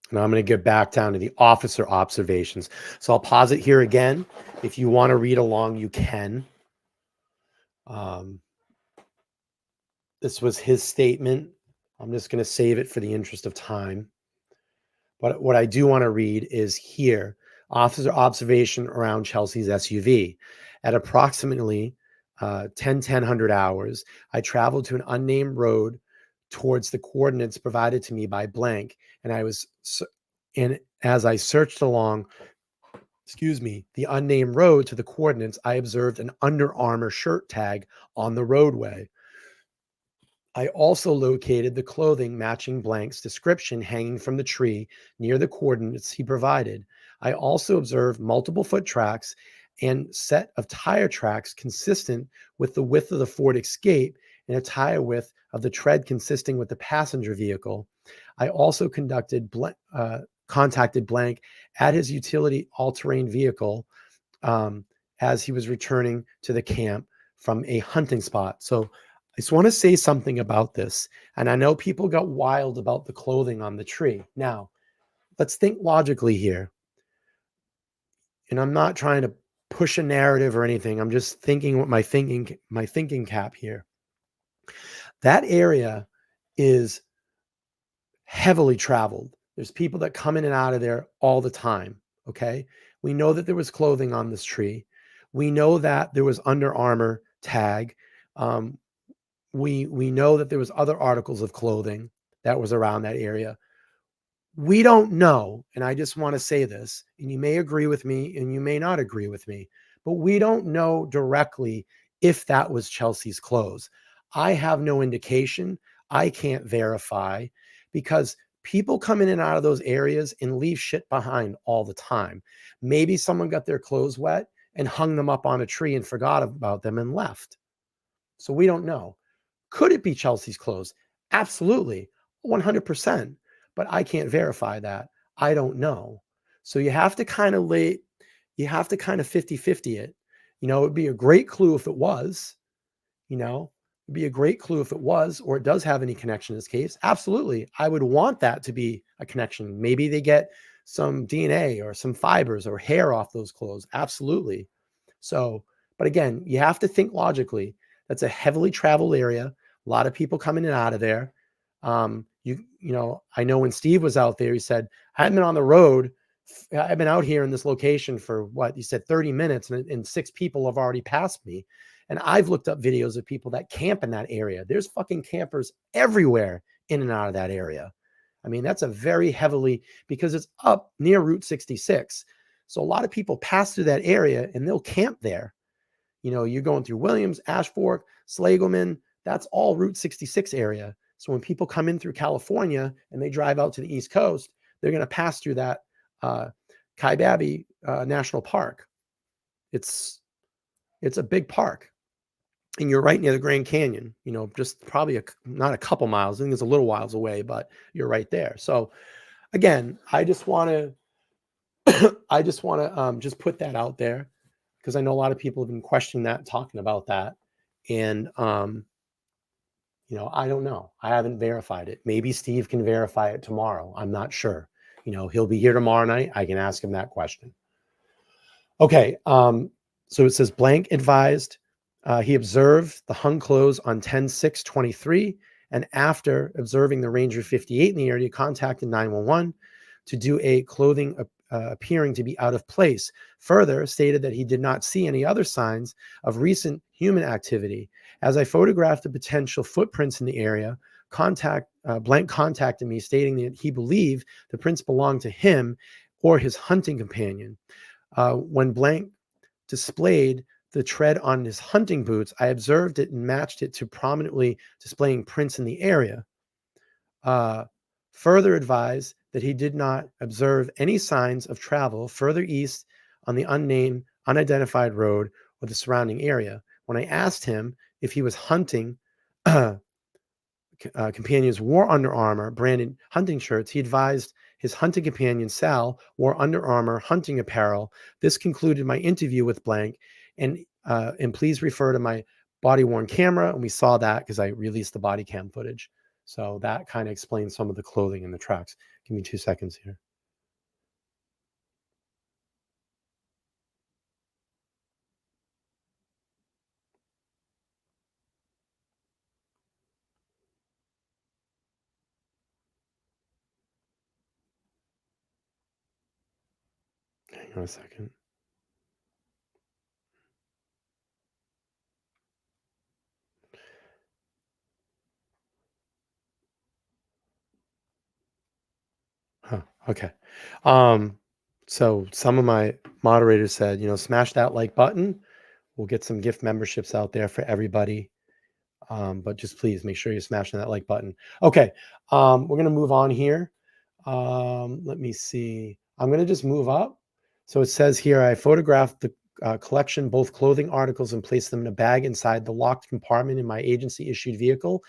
And I'm going to get back down to the officer observations. So I'll pause it here again. If you want to read along, you can. This was his statement. I'm just going to save it for the interest of time. But what I do want to read is here. Officer observation around Chelsea's SUV. At approximately 10:00 hours, I traveled to an unnamed road towards the coordinates provided to me by blank, and as I searched along, the unnamed road to the coordinates, I observed an Under Armour shirt tag on the roadway. I also located the clothing matching blank's description hanging from the tree near the coordinates he provided. I also observed multiple foot tracks and set of tire tracks consistent with the width of the Ford Escape in a tire width of the tread consisting with the passenger vehicle. I also contacted blank at his utility all-terrain vehicle as he was returning to the camp from a hunting spot. So I just want to say something about this. And I know people got wild about the clothing on the tree. Now, let's think logically here. And I'm not trying to push a narrative or anything. I'm just thinking what my thinking cap here. That area is heavily traveled. There's people that come in and out of there all the time. Okay. We know that there was clothing on this tree. We know that there was Under Armour tag. We know that there was other articles of clothing that was around that area. We don't know, and I just want to say this, and you may agree with me and you may not agree with me, but we don't know directly if that was Chelsea's clothes. I have no indication. I can't verify because people come in and out of those areas and leave shit behind all the time. Maybe someone got their clothes wet and hung them up on a tree and forgot about them and left. So we don't know. Could it be Chelsea's clothes? Absolutely, 100%. But I can't verify that. I don't know. So you have to kind of 50-50 it. It'd be a great clue if it was, it'd be a great clue if it was, or it does have any connection in this case. Absolutely. I would want that to be a connection. Maybe they get some DNA or some fibers or hair off those clothes. Absolutely. So, but again, you have to think logically. That's a heavily traveled area. A lot of people coming in and out of there. I know when Steve was out there, he said, I haven't been on the road. I've been out here in this location for what he said, 30 minutes and 6 people have already passed me. And I've looked up videos of people that camp in that area. There's fucking campers everywhere in and out of that area. I mean, that's a very heavily, because it's up near Route 66. So a lot of people pass through that area and they'll camp there. You're going through Williams, Ashfork, Slagelman, that's all Route 66 area. So when people come in through California and they drive out to the East Coast, they're going to pass through that Kaibabie National Park. It's a big park. And you're right near the Grand Canyon, just probably not a couple miles. I think it's a little whiles away, but you're right there. So again, I just want to just put that out there because I know a lot of people have been questioning that, talking about that. And, I don't know. I haven't verified it. Maybe Steve can verify it tomorrow. I'm not sure. He'll be here tomorrow night. I can ask him that question. Okay. So it says blank advised. He observed the hung clothes on 10/6/23, and after observing the Ranger 58 in the area, contacted 911 to do a clothing appearing to be out of place. Further, stated that he did not see any other signs of recent human activity. As I photographed the potential footprints in the area, blank contacted me, stating that he believed the prints belonged to him or his hunting companion. When blank displayed the tread on his hunting boots, I observed it and matched it to prominently displaying prints in the area. Further advised that he did not observe any signs of travel further east on the unidentified road or the surrounding area. When I asked him if he was hunting, companions wore Under Armour branded hunting shirts, he advised his hunting companion Sal wore Under Armour hunting apparel. This concluded my interview with blank, and please refer to my body-worn camera. And we saw that because I released the body cam footage. So that kind of explains some of the clothing in the tracks. Give me 2 seconds here. Hang on a second. Huh, okay. So some of my moderators said, smash that like button. We'll get some gift memberships out there for everybody. But just please make sure you're smashing that like button. Okay. We're going to move on here. Let me see. I'm going to just move up. So it says here, I photographed collection, both clothing articles, and placed them in a bag inside the locked compartment in my agency-issued vehicle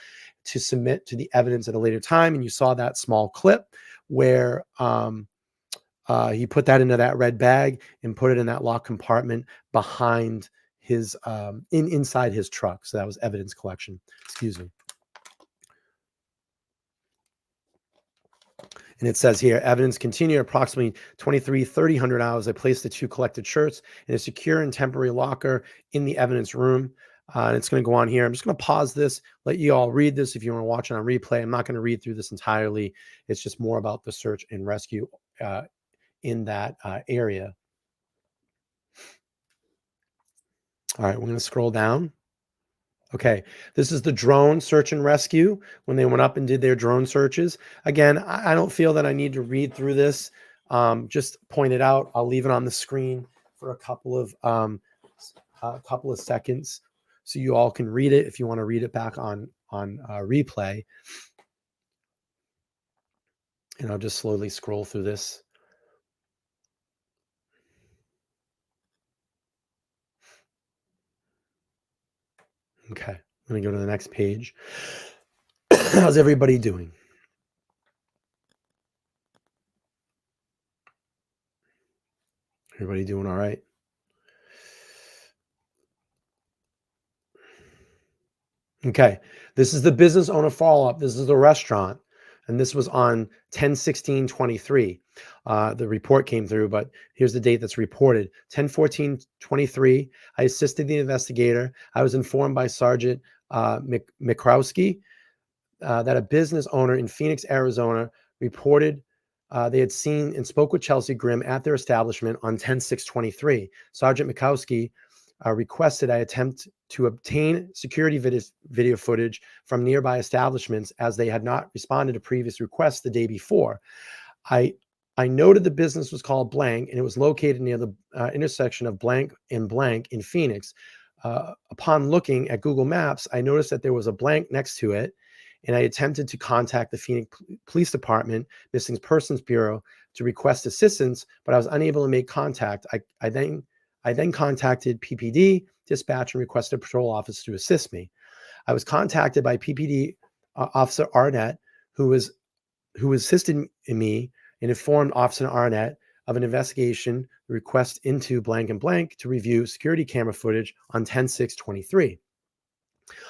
to submit to the evidence at a later time. And you saw that small clip where he put that into that red bag and put it in that locked compartment behind his inside his truck. So that was evidence collection. Excuse me. And it says here, evidence continued approximately 30 hours. I placed the 2 collected shirts in a secure and temporary locker in the evidence room. And it's going to go on here. I'm just going to pause this, let you all read this if you want to watch it on replay. I'm not going to read through this entirely. It's just more about the search and rescue in that area. All right, we're going to scroll down. Okay, this is the drone search and rescue when they went up and did their drone searches. Again, I don't feel that I need to read through this. Just point it out. I'll leave it on the screen for a couple of seconds so you all can read it if you want to read it back on replay. And I'll just slowly scroll through this. Okay, I'm going to go to the next page. How's everybody doing? Everybody doing all right? Okay, this is the business owner follow-up. This is the restaurant, and this was on 10/16/23. The report came through, but here's the date that's reported. 10/14/23, I assisted the investigator. I was informed by Sergeant Mikrowski that a business owner in Phoenix, Arizona, reported they had seen and spoke with Chelsea Grimm at their establishment on 10/6/23. Sergeant Mikowski requested I attempt to obtain security video footage from nearby establishments as they had not responded to previous requests the day before. I noted the business was called Blank and it was located near the intersection of Blank and Blank in Phoenix. Upon looking at Google Maps, I noticed that there was a blank next to it, and I attempted to contact the Phoenix Police Department Missing Persons Bureau to request assistance, but I was unable to make contact. I then contacted PPD dispatch and requested a patrol officer to assist me. I was contacted by PPD Officer Arnett, who assisted me and informed Officer Arnett of an investigation request into Blank and Blank to review security camera footage on 10/6/23.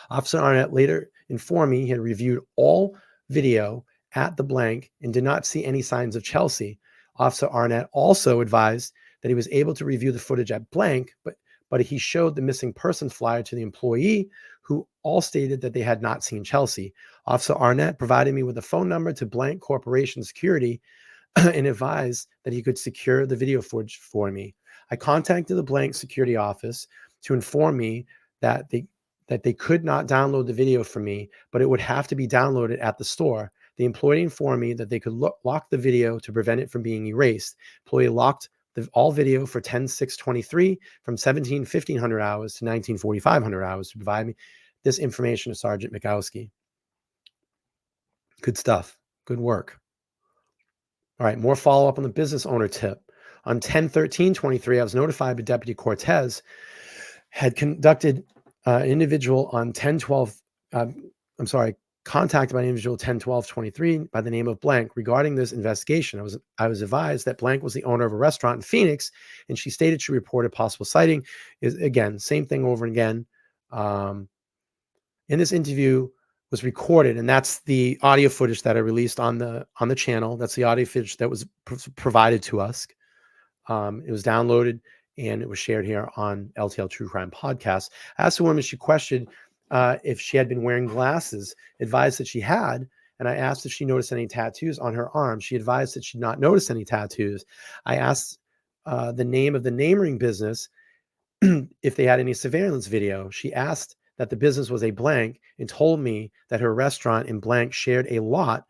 Officer Arnett later informed me he had reviewed all video at the Blank and did not see any signs of Chelsea. Officer Arnett also advised that he was able to review the footage at Blank, but he showed the missing person flyer to the employee, who all stated that they had not seen Chelsea. Officer Arnett provided me with a phone number to Blank Corporation Security and advised that he could secure the video footage for me. I contacted the Blank security office to inform me that they could not download the video for me, but it would have to be downloaded at the store. The employee informed me that they could lock the video to prevent it from being erased. Employee locked all video for 10/6/23 from 1500 hours to 500 hours to provide me this information to Sergeant Mikowski. Good stuff. Good work. All right, more follow-up on the business owner tip. On 10/13/23, I was notified by Deputy Cortez had conducted individual on 10/12, contacted by an individual 10/12/23 by the name of Blank regarding this investigation. I was advised that Blank was the owner of a restaurant in Phoenix, and she stated she reported possible sighting. Is again, same thing over and again. In this interview was recorded, and that's the audio footage that I released on the channel. That's the audio footage that was provided to us. It was downloaded and it was shared here on LTL True Crime Podcast. I asked the woman, she questioned if she had been wearing glasses, advised that she had, and I asked if she noticed any tattoos on her arm. She advised that she did not notice any tattoos. I asked the name of the name-ring business if they had any surveillance video. She asked that the business was a Blank and told me that her restaurant in Blank shared a lot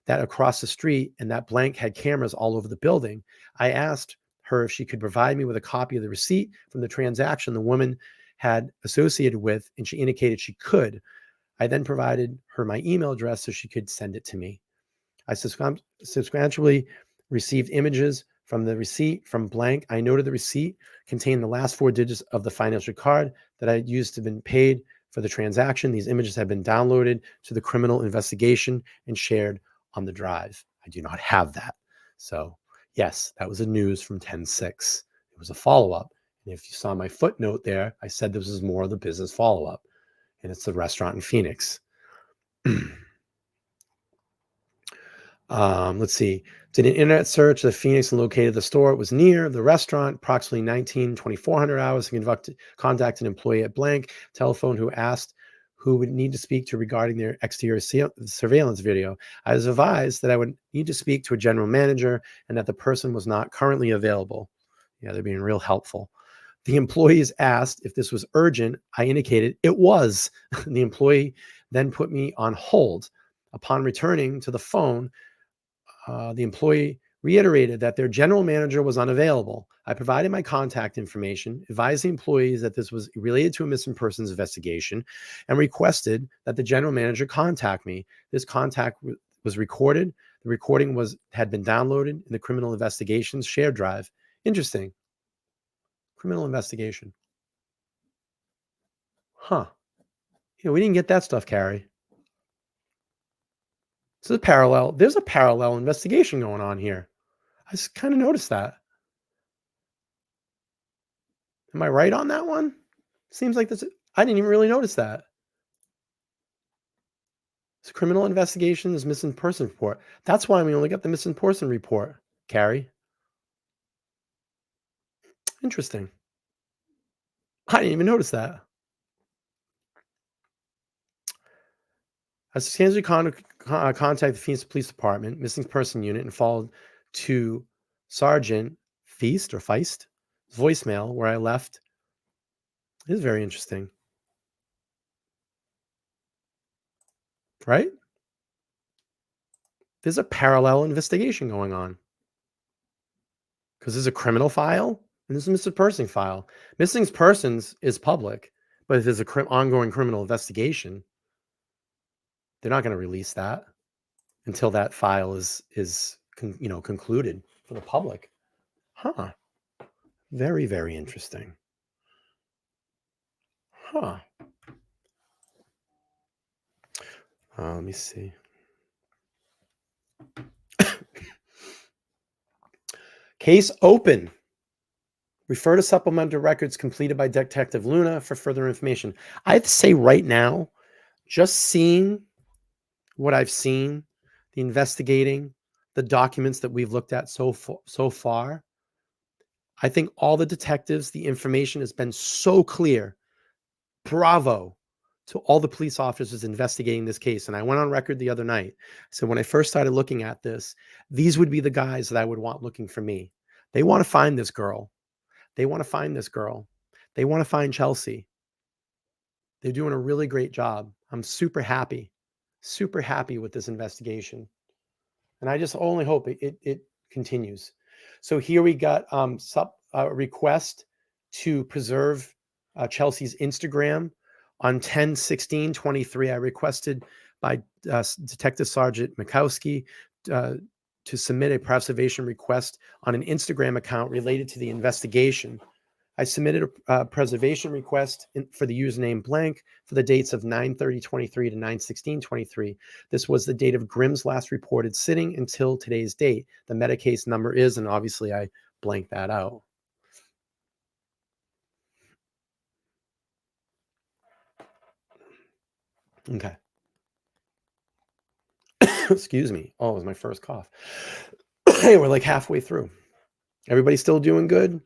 that across the street and that Blank had cameras all over the building. I asked her if she could provide me with a copy of the receipt from the transaction the woman had associated with, and she indicated she could. I then provided her my email address so she could send it to me. I subsequently received images From the receipt from blank, I noted the receipt contained the last 4 digits of the financial card that I used to have been paid for the transaction. These images have been downloaded to the criminal investigation and shared on the drive. I do not have that. So yes, that was a news from 10/6. It was a follow-up. And if you saw my footnote there, I said this was more of the business follow-up. And it's the restaurant in Phoenix. Let's see. Did an internet search of Phoenix and located the store. It was near the restaurant, approximately 2,400 hours. Contacted an employee at blank telephone who asked who would need to speak to regarding their exterior surveillance video. I was advised that I would need to speak to a general manager and that the person was not currently available. Yeah, they're being real helpful. The employees asked if this was urgent. I indicated it was. The employee then put me on hold. Upon returning to the phone, the employee reiterated that their general manager was unavailable. I provided my contact information, advised the employees that this was related to a missing persons investigation, and requested that the general manager contact me. This contact was recorded. The recording had been downloaded in the criminal investigations shared drive. Interesting. Criminal investigation. Huh. Yeah, we didn't get that stuff, Carrie. So there's a parallel investigation going on here. I just kind of noticed that. Am I right on that one? Seems like this. I didn't even really notice that. It's a criminal investigation, is missing person report. That's why we only got the missing person report, Carrie. Interesting. I didn't even notice that. I substantially contacted the Phoenix Police Department, missing person unit, and followed to Sergeant Feist's voicemail, where I left. It is very interesting. Right? There's a parallel investigation going on. Because there's a criminal file and there's a missing person file. Missing persons is public, but if there's a ongoing criminal investigation, they're not going to release that until that file is concluded for the public. Huh. Very, very interesting. Huh. Let me see. Case open. Refer to supplemental records completed by Detective Luna for further information. I have to say right now, just seeing what I've seen, the investigating, the documents that we've looked at so far, I think all the detectives, the information has been so clear. Bravo to all the police officers investigating this case. And I went on record the other night. So when I first started looking at this, these would be the guys that I would want looking for me. They want to find this girl. They want to find this girl. They want to find Chelsea. They're doing a really great job. I'm super happy with this investigation. And I just only hope it continues. So here we got a request to preserve Chelsea's Instagram on 10/16/23. I requested by Detective Sergeant Mikowski to submit a preservation request on an Instagram account related to the investigation. I submitted a preservation request for the username blank for the dates of 9/30/23 to 9/16/23. This was the date of Grimm's last reported sitting until today's date. The meta case number is, and obviously I blanked that out. Okay. Excuse me. Oh, it was my first cough. Hey, we're like halfway through. Everybody still doing good?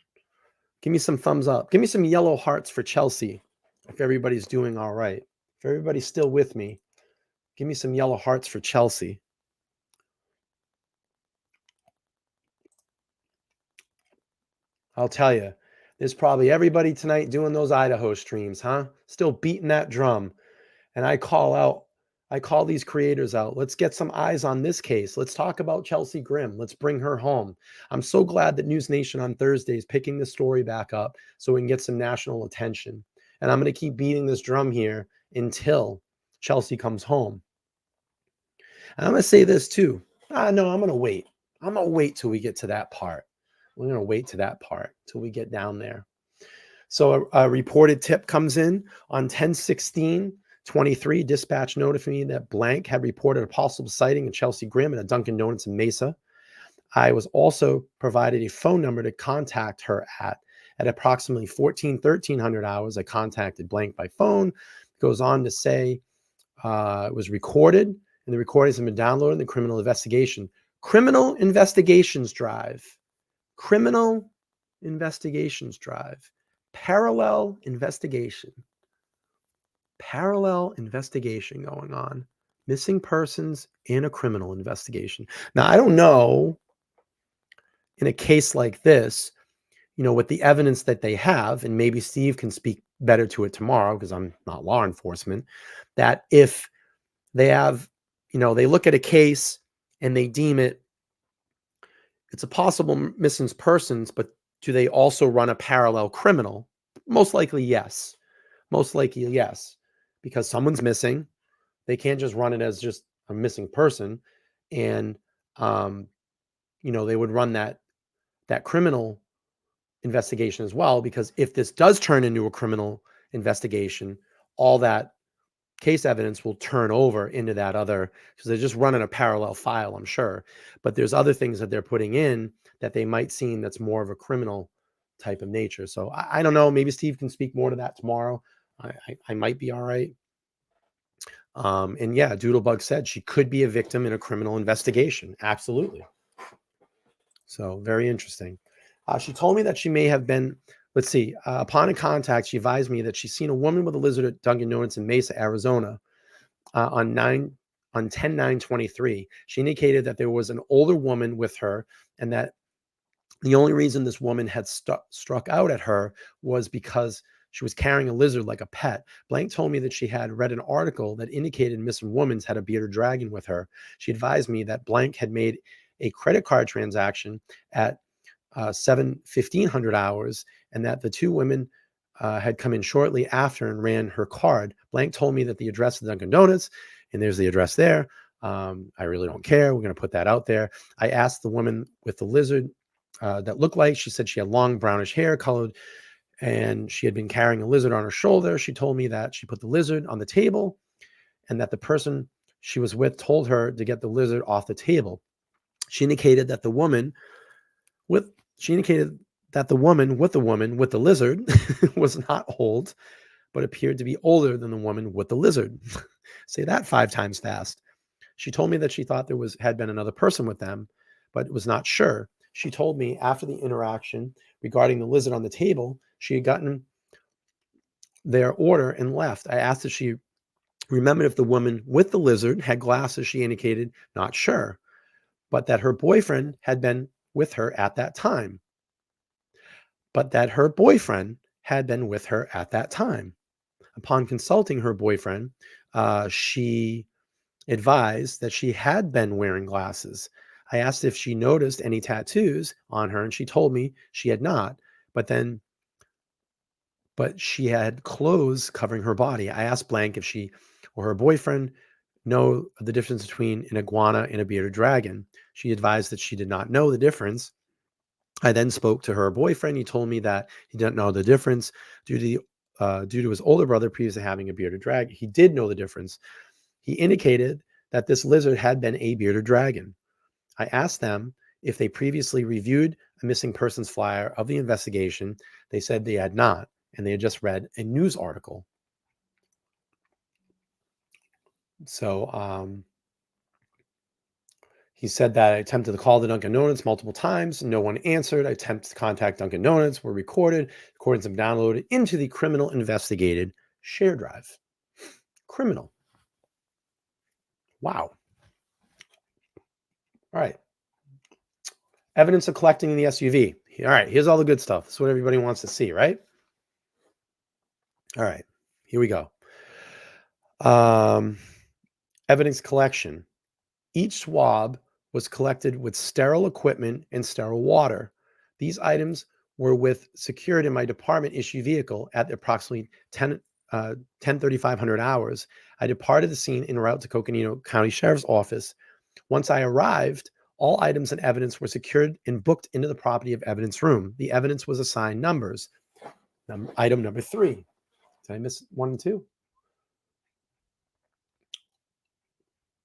Give me some thumbs up. Give me some yellow hearts for Chelsea if everybody's doing all right. If everybody's still with me, give me some yellow hearts for Chelsea. I'll tell you, there's probably everybody tonight doing those Idaho streams, huh? Still beating that drum. And I call these creators out. Let's get some eyes on this case. Let's talk about Chelsea Grimm. Let's bring her home. I'm so glad that News Nation on Thursday is picking the story back up so we can get some national attention. And I'm going to keep beating this drum here until Chelsea comes home. And I'm going to say this too. No, I'm going to wait. I'm going to wait till we get to that part. We're going to wait to that part till we get down there. So a reported tip comes in on 10/16/23. Dispatch notified me that blank had reported a possible sighting of Chelsea Grimm at a Dunkin' Donuts in Mesa. I was also provided a phone number to contact her at approximately 1300 hours. I contacted blank by phone. Goes on to say it was recorded, and the recordings have been downloaded in the criminal investigation. Criminal investigations drive. Criminal investigations drive. Parallel investigation. Parallel investigation going on. Missing persons in a criminal investigation. Now, I don't know, in a case like this, with the evidence that they have, and maybe Steve can speak better to it tomorrow because I'm not law enforcement, that if they have, they look at a case and they deem it's a possible missing persons, but do they also run a parallel criminal? Most likely, yes. Most likely, yes. Because someone's missing. They can't just run it as just a missing person. And, they would run that criminal investigation as well, because if this does turn into a criminal investigation, all that case evidence will turn over into that other, because they're just running a parallel file, I'm sure. But there's other things that they're putting in that they might seem that's more of a criminal type of nature. So I don't know. Maybe Steve can speak more to that tomorrow. I might be all right. And yeah, Doodlebug said she could be a victim in a criminal investigation. Absolutely. So very interesting. She told me that she may have been, let's see, upon a contact, she advised me that she's seen a woman with a lizard at Dunkin' Donuts in Mesa, Arizona on 10/9/23. She indicated that there was an older woman with her, and that the only reason this woman had struck out at her was because she was carrying a lizard like a pet. Blank told me that she had read an article that indicated missing woman's had a bearded dragon with her. She advised me that blank had made a credit card transaction at 1500 hours, and that the two women had come in shortly after and ran her card. Blank told me that the address of Dunkin' Donuts, and there's the address there. I really don't care. We're going to put that out there. I asked the woman with the lizard that looked like, she said she had long brownish hair, colored, and she had been carrying a lizard on her shoulder. She told me that she put the lizard on the table, and that the person she was with told her to get the lizard off the table. She indicated that the woman with the woman with the lizard was not old, but appeared to be older than the woman with the lizard. Say that 5 times fast. She told me that she thought had been another person with them, but was not sure. She told me after the interaction regarding the lizard on the table, she had gotten their order and left. I asked if she remembered if the woman with the lizard had glasses. She indicated not sure, but that her boyfriend had been with her at that time. Upon consulting her boyfriend, she advised that she had been wearing glasses. I asked if she noticed any tattoos on her, and she told me she had not, but she had clothes covering her body. I asked blank if she or her boyfriend know the difference between an iguana and a bearded dragon. She advised that she did not know the difference. I then spoke to her boyfriend. He told me that he didn't know the difference due to his older brother previously having a bearded dragon. He did know the difference. He indicated that this lizard had been a bearded dragon. I asked them if they previously reviewed a missing persons flyer of the investigation. They said they had not, and they had just read a news article. So he said that I attempted to call the Dunkin' Donuts multiple times. No one answered. I attempted to contact Dunkin' Donuts, were recorded. Recordings have downloaded into the criminal investigated share drive. Criminal. Wow. All right. Evidence of collecting in the SUV. All right. Here's all the good stuff. That's what everybody wants to see, right? All right. Here we go. Evidence collection. Each swab was collected with sterile equipment and sterile water. These items were secured in my department issue vehicle at approximately 10:3500 hours. I departed the scene en route to Coconino County Sheriff's Office. Once I arrived, All items and evidence were secured and booked into the property of evidence room. The evidence was assigned numbers. Item number 3. Did I miss 1 and 2?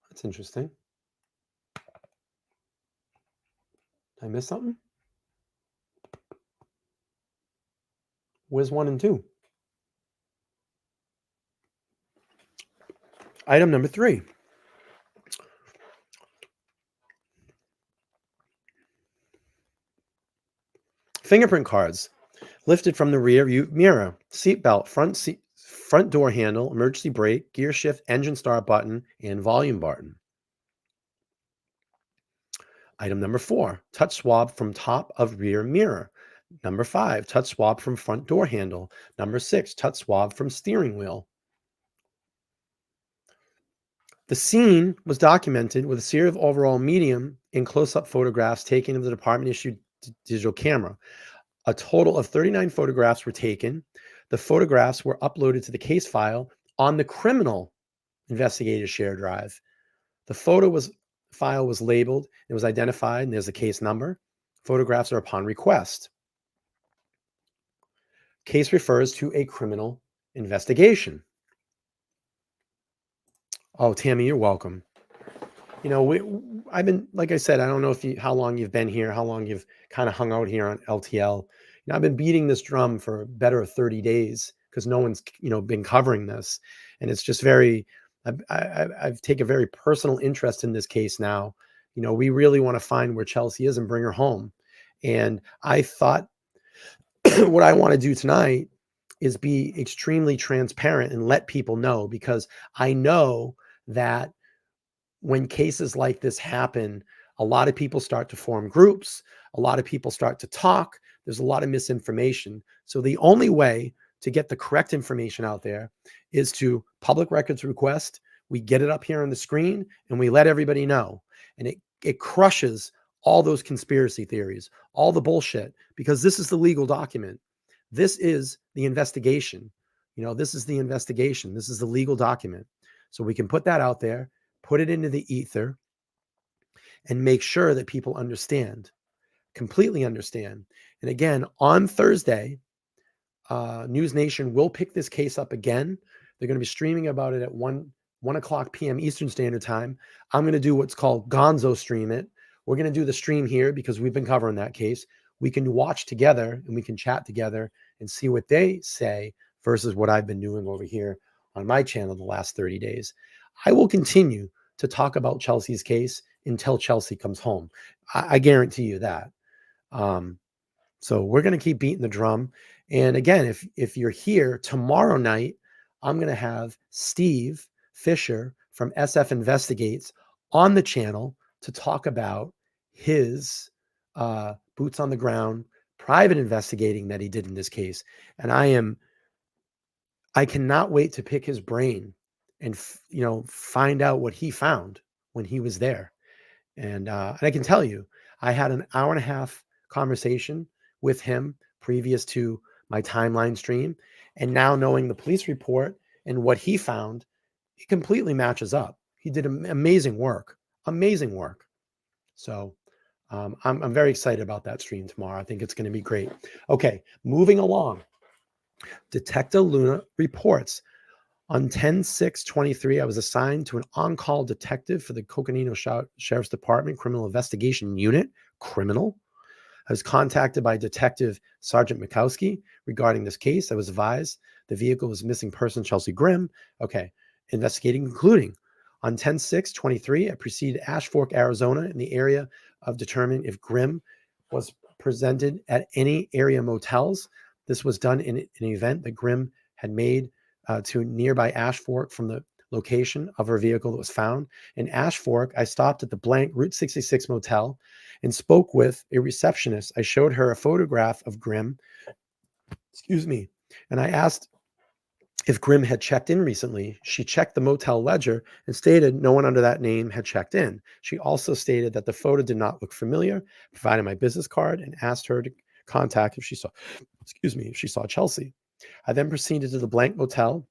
That's interesting. Did I miss something? Where's 1 and 2? Item number 3. Fingerprint cards lifted from the rear view mirror, seatbelt, front door handle, emergency brake, gear shift, engine start button, and volume button. Item number 4, touch swab from top of rear mirror. Number 5, touch swab from front door handle. Number 6, touch swab from steering wheel. The scene was documented with a series of overall medium and close-up photographs taken of the department-issued digital camera. A total of 39 photographs were taken. The photographs were uploaded to the case file on the criminal investigator share drive. The file was labeled, it was identified, and there's a case number. Photographs are upon request. Case refers to a criminal investigation. Oh, Tammy, you're welcome. You know, I've been, like I said, I don't know how long you've been here, how long you've kind of hung out here on LTL. You know, I've been beating this drum for better 30 days because no one's, been covering this. And it's just I've taken a very personal interest in this case now. You know, we really want to find where Chelsea is and bring her home. And I thought what I want to do tonight is be extremely transparent and let people know, because I know that when cases like this happen, a lot of people start to form groups. A lot of people start to talk. There's a lot of misinformation. So the only way to get the correct information out there is to public records request. We get it up here on the screen and we let everybody know. And it crushes all those conspiracy theories, all the bullshit, because this is the legal document. This is the investigation. This is the investigation. This is the legal document. So we can put that out there, put it into the ether, and make sure that people understand, completely understand. And again, on Thursday, News Nation will pick this case up again. They're going to be streaming about it at 1 o'clock p.m. Eastern Standard Time. I'm going to do what's called Gonzo stream it. We're going to do the stream here because we've been covering that case. We can watch together and we can chat together and see what they say versus what I've been doing over here on my channel the last 30 days. I will continue to talk about Chelsea's case until Chelsea comes home. I guarantee you that. So we're going to keep beating the drum. And again, if you're here tomorrow night, I'm going to have Steve Fisher from SF Investigates on the channel to talk about his boots on the ground, private investigating that he did in this case. And I cannot wait to pick his brain and find out what he found when he was there. And I can tell you, I had an hour and a half conversation with him previous to my timeline stream. And now knowing the police report and what he found, it completely matches up. He did amazing work, amazing work. So I'm very excited about that stream tomorrow. I think it's going to be great. Okay, moving along. Detective Luna reports, on 10/6/23, I was assigned to an on-call detective for the Coconino Sheriff's Department Criminal Investigation Unit, criminal. I was contacted by Detective Sergeant Mikowski regarding this case. I was advised the vehicle was missing person Chelsea Grimm. Okay, investigating concluding. On 10/6/23, I proceeded to Ashfork, Arizona in the area of determining if Grimm was presented at any area motels. This was done in an event that Grimm had made to nearby Ashfork from the location of her vehicle that was found. In Ashfork, I stopped at the blank Route 66 motel and spoke with a receptionist. I showed her a photograph of Grimm, and I asked if Grimm had checked in recently. She checked the motel ledger and stated no one under that name had checked in. She also stated that the photo did not look familiar, provided my business card, and asked her to contact if she saw Chelsea. I then proceeded to the blank motel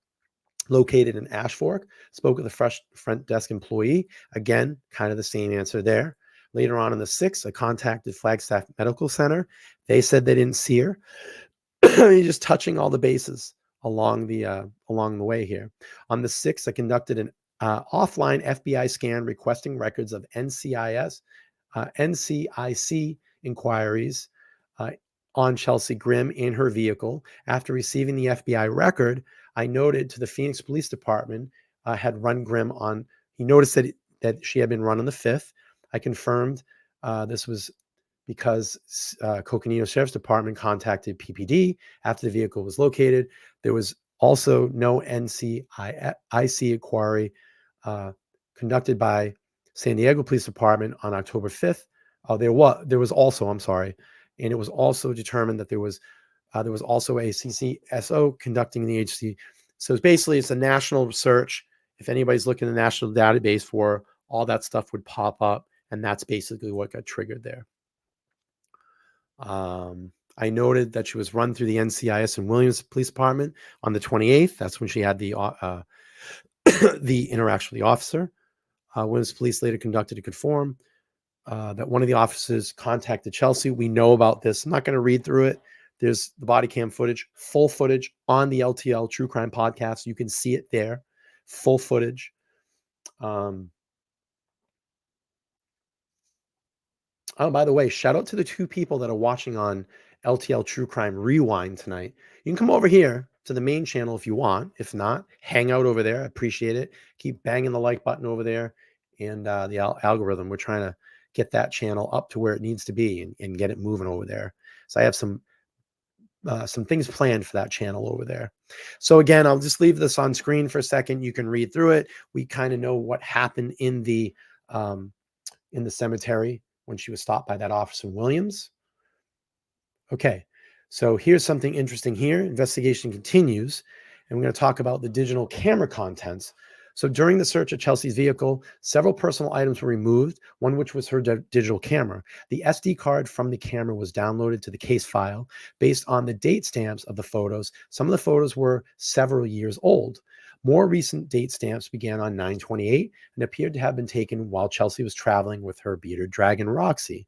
located in Ashfork, spoke with a front desk employee. Again, kind of the same answer there. Later on the 6th, I contacted Flagstaff Medical Center. They said they didn't see her. You're just touching all the bases along the way here. On the 6th, I conducted an offline FBI scan requesting records of NCIC inquiries on Chelsea Grimm in her vehicle. After receiving the FBI record, I noted to the Phoenix Police Department had run Grimm on. He noticed that she had been run on the 5th. I confirmed this was because Coconino Sheriff's Department contacted PPD after the vehicle was located. There was also no NCIC inquiry conducted by San Diego Police Department on October 5th. There was also, I'm sorry, and it was also determined that there was also a CCSO conducting the agency. So it's a national search. If anybody's looking in the national database for all that stuff would pop up, and that's basically what got triggered there. I noted that she was run through the NCIS and Williams Police Department on the 28th. That's when she had the the interaction with the officer. Williams Police later conducted a conform that one of the officers contacted Chelsea. We know about this. I'm not going to read through it. There's the body cam footage, full footage on the LTL True Crime podcast. You can see it there, full footage. Oh, by the way, shout out to the 2 people that are watching on LTL True Crime Rewind tonight. You can come over here to the main channel if you want. If not, hang out over there. I appreciate it. Keep banging the like button over there and the algorithm. We're trying to get that channel up to where it needs to be and get it moving over there. So I have some things planned for that channel over there. So again, I'll just leave this on screen for a second. You can read through it. We kind of know what happened in the cemetery when she was stopped by that officer Williams. Okay, so here's something interesting here. Investigation continues, and we're going to talk about the digital camera contents. So during the search of Chelsea's vehicle, several personal items were removed, one which was her digital camera. The SD card from the camera was downloaded to the case file. Based on the date stamps of the photos, some of the photos were several years old. More recent date stamps began on 9/28 and appeared to have been taken while Chelsea was traveling with her bearded dragon, Roxy.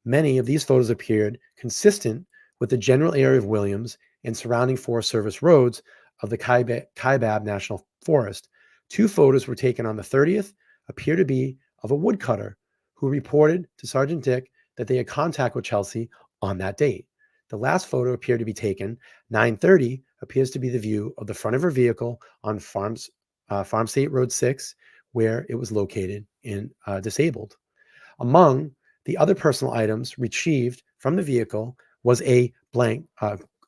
Many of these photos appeared consistent with the general area of Williams and surrounding Forest Service roads of the Kaibab National Forest. 2 photos were taken on the 30th, appear to be of a woodcutter who reported to Sergeant Dick that they had contact with Chelsea on that date. The last photo appeared to be taken 9:30, appears to be the view of the front of her vehicle on Farm State Road 6, where it was located and disabled. Among the other personal items retrieved from the vehicle was a blank,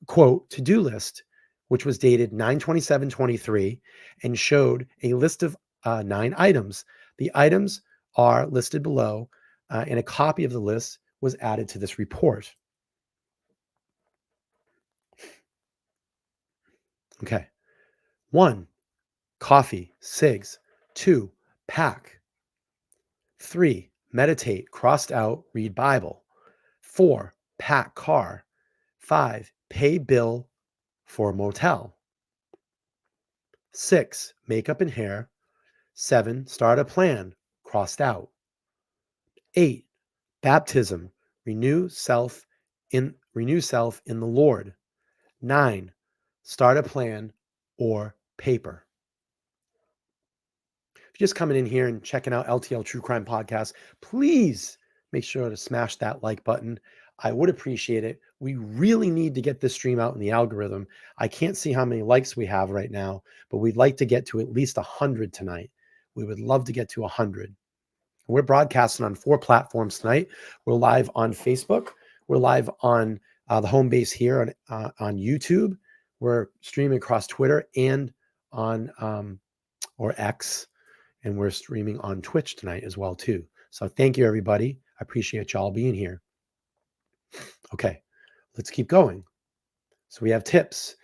quote, to-do list, which was dated 9/27/23 and showed a list of 9 items. The items are listed below, and a copy of the list was added to this report. Okay. 1, coffee, cigs. 2, pack. 3, meditate, crossed out, read Bible. 4, pack car. 5, pay bill for motel. 6, makeup and hair. 7, start a plan, crossed out. 8, baptism, renew self in the Lord. 9, start a plan or paper. If you're just coming in here and checking out LTL True Crime Podcast, please make sure to smash that like button. I would appreciate it. We really need to get this stream out in the algorithm. I can't see how many likes we have right now, but we'd like to get to at least 100 tonight. We would love to get to 100. We're broadcasting on 4 platforms tonight. We're live on Facebook. We're live on the home base here on YouTube. We're streaming across Twitter and on or X, and we're streaming on Twitch tonight as well too. So thank you, everybody. I appreciate y'all being here. Okay, let's keep going. So we have tips.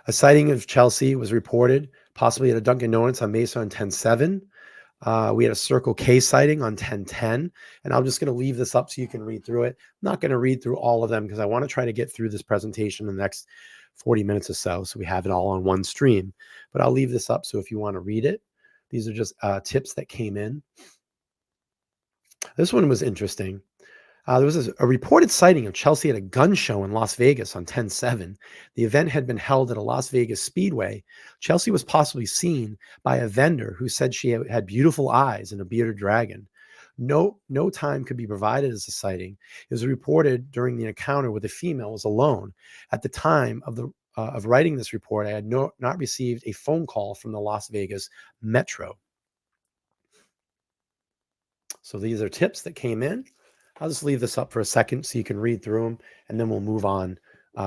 A sighting of Chelsea was reported, possibly at a Dunkin' Donuts on Mesa on 10/7. We had a Circle K sighting on 10/10, and I'm just going to leave this up so you can read through it. I'm not going to read through all of them because I want to try to get through this presentation in the next 40 minutes or so we have it all on one stream. But I'll leave this up so if you want to read it. These are just tips that came in. This one was interesting. There was a reported sighting of Chelsea at a gun show in Las Vegas on 10/7. The event had been held at a Las Vegas speedway. Chelsea was possibly seen by a vendor who said she had beautiful eyes and a bearded dragon. No time could be provided as a sighting. It was reported during the encounter where the female was alone. At the time of writing this report, I had not received a phone call from the Las Vegas Metro. So these are tips that came in. I'll just leave this up for a second so you can read through them, and then we'll move on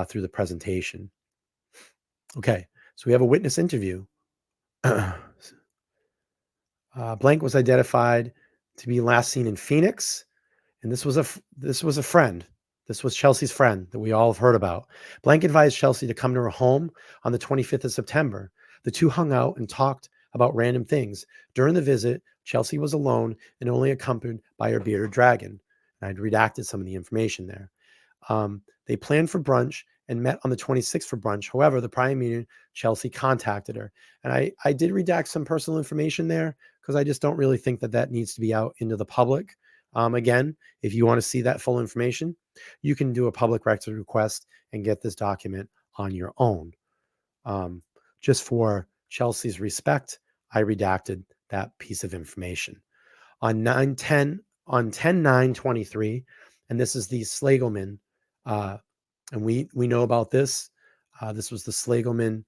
through the presentation. Okay, so we have a witness interview. Blank was identified to be last seen in Phoenix, and this was a friend. This was Chelsea's friend that we all have heard about. Blank advised Chelsea to come to her home on the 25th of September. The two hung out and talked about random things. During the visit, Chelsea was alone and only accompanied by her bearded dragon. And I'd redacted some of the information there. They planned for brunch and met on the 26th for brunch. However, the prior meeting, Chelsea contacted her. And I did redact some personal information there because I just don't really think that that needs to be out into the public. Again, if you want to see that full information, you can do a public record request and get this document on your own. Just for Chelsea's respect, I redacted that piece of information. On 10/9/23, and this is the Slagelman, and we know about this. This was the Slagelman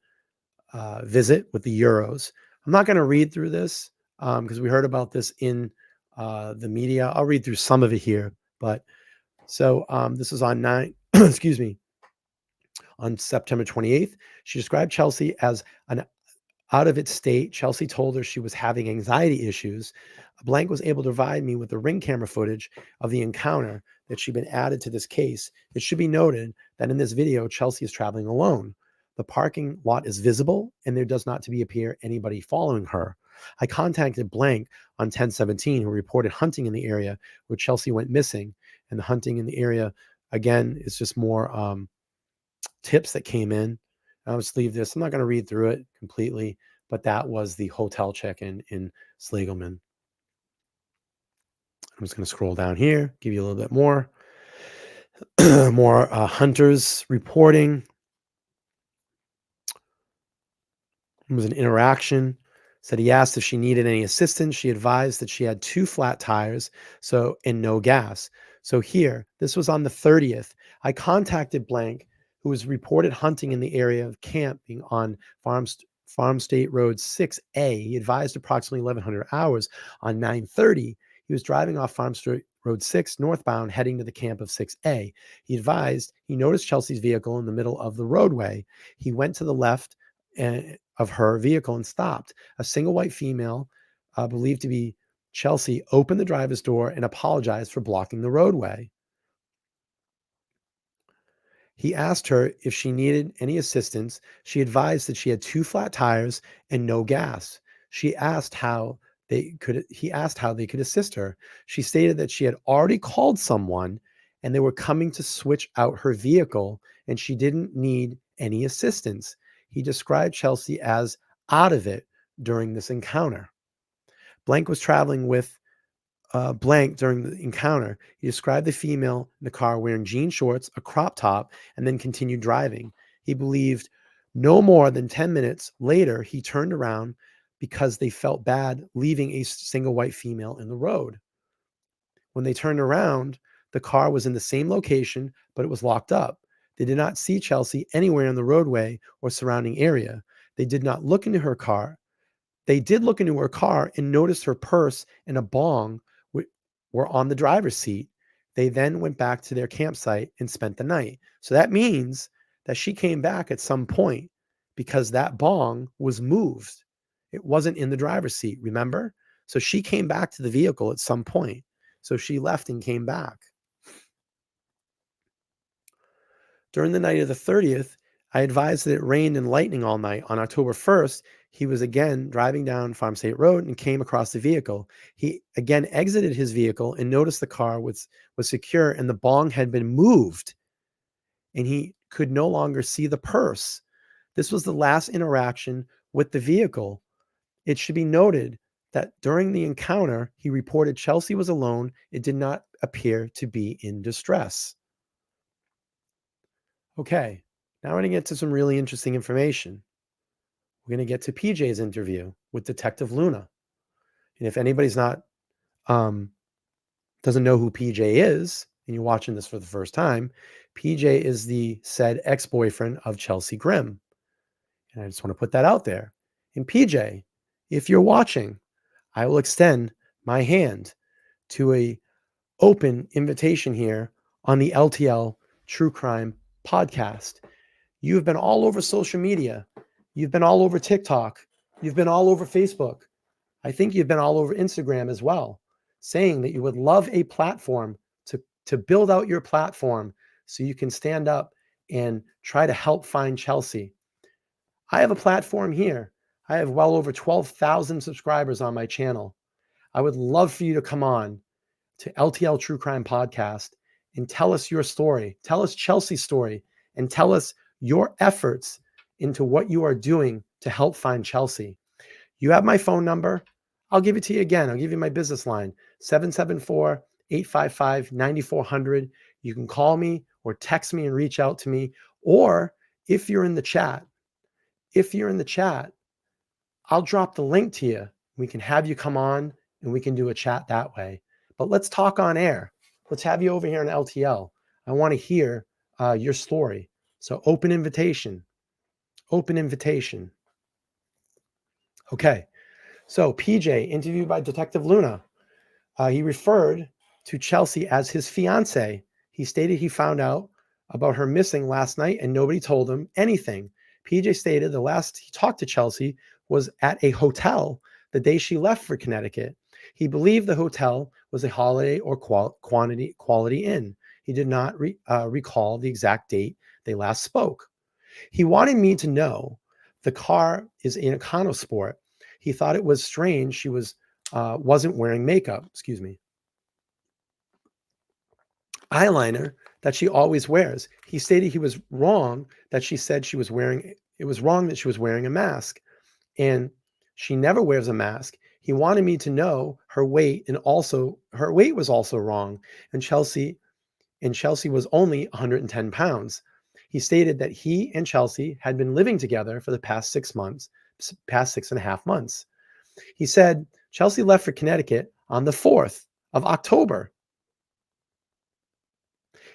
visit with the Euros. I'm not going to read through this because we heard about this in the media. I'll read through some of it here, but so this is on excuse me, on September 28th. She described Chelsea as an out of its state. Chelsea told her she was having anxiety issues. Blank was able to provide me with the ring camera footage of the encounter that she'd been added to this case. It should be noted that in this video, Chelsea is traveling alone. The parking lot is visible and there does not to be appear anybody following her. I contacted Blank on 10/17, who reported hunting in the area where Chelsea went missing. And the hunting in the area, again, is just more tips that came in. I'll just leave this. I'm not going to read through it completely, but that was the hotel check-in in Slagelman. I'm just going to scroll down here, give you a little bit more. More hunters reporting. It was an interaction. Said he asked if she needed any assistance. She advised that she had 2 flat tires, and no gas. So here, this was on the 30th. I contacted Blank, who was reported hunting in the area of camping on Farm State Road 6A. He advised approximately 1100 hours on 9/30. He was driving off Farm State Road 6 northbound, heading to the camp of 6A. He advised he noticed Chelsea's vehicle in the middle of the roadway. He went to the left of her vehicle and stopped. A single white female, believed to be Chelsea, opened the driver's door and apologized for blocking the roadway. He asked her if she needed any assistance. She advised that she had 2 flat tires and no gas. He asked how they could assist her. She stated that she had already called someone and they were coming to switch out her vehicle and she didn't need any assistance. He described Chelsea as out of it during this encounter. Blank was traveling with Blank during the encounter. He described the female in the car wearing jean shorts, a crop top, and then continued driving. He believed no more than 10 minutes later, he turned around because they felt bad leaving a single white female in the road. When they turned around, the car was in the same location, but it was locked up. They did not see Chelsea anywhere in the roadway or surrounding area. They did not look into her car. They did look into her car and noticed her purse and a bong were on the driver's seat. They then went back to their campsite and spent the night. So that means that she came back at some point because that bong was moved. It wasn't in the driver's seat, remember? So she came back to the vehicle at some point. So she left and came back. During the night of the 30th, I advised that it rained and lightning all night. On October 1st, he was again driving down Farm State Road and came across the vehicle. He again exited his vehicle and noticed the car was secure and the bong had been moved and he could no longer see the purse. This was the last interaction with the vehicle. It should be noted that during the encounter, he reported Chelsea was alone. It did not appear to be in distress. Okay, now we're going to get to some really interesting information. We're going to get to PJ's interview with Detective Luna. And if anybody's not doesn't know who PJ is, and you're watching this for the first time, PJ is the said ex-boyfriend of Chelsea Grimm. And I just want to put that out there. And PJ, if you're watching, I will extend my hand to a open invitation here on the LTL True Crime Podcast. You've been all over social media. You've been all over TikTok. You've been all over Facebook. I think you've been all over Instagram as well, saying that you would love a platform to build out your platform so you can stand up and try to help find Chelsea. I have a platform here. I have well over 12,000 subscribers on my channel. I would love for you to come on to LTL True Crime Podcast and tell us your story. Tell us Chelsea's story and tell us your efforts into what you are doing to help find Chelsea. You have my phone number. I'll give it to you again. I'll give you my business line, 774-855-9400. You can call me or text me and reach out to me. Or if you're in the chat, I'll drop the link to you. We can have you come on and we can do a chat that way. But let's talk on air. Let's have you over here on LTL. I want to hear your story. So open invitation. Open invitation. Okay. So PJ, interviewed by Detective Luna. He referred to Chelsea as his fiance. He stated he found out about her missing last night and nobody told him anything. PJ stated the last he talked to Chelsea was at a hotel the day she left for Connecticut. He believed the hotel was a Holiday or Quality Inn. He did not recall the exact date they last spoke. He wanted me to know the car is in a Econo Sport. He thought it was strange she wasn't wearing makeup. Excuse me. Eyeliner that she always wears. He stated he was wrong that she said she was wearing. It was wrong that she was wearing a mask, and she never wears a mask. He wanted me to know her weight, and also her weight was also wrong. And Chelsea was only 110 pounds. He stated that he and Chelsea had been living together for the past 6.5 months. He said Chelsea left for Connecticut on the 4th of October.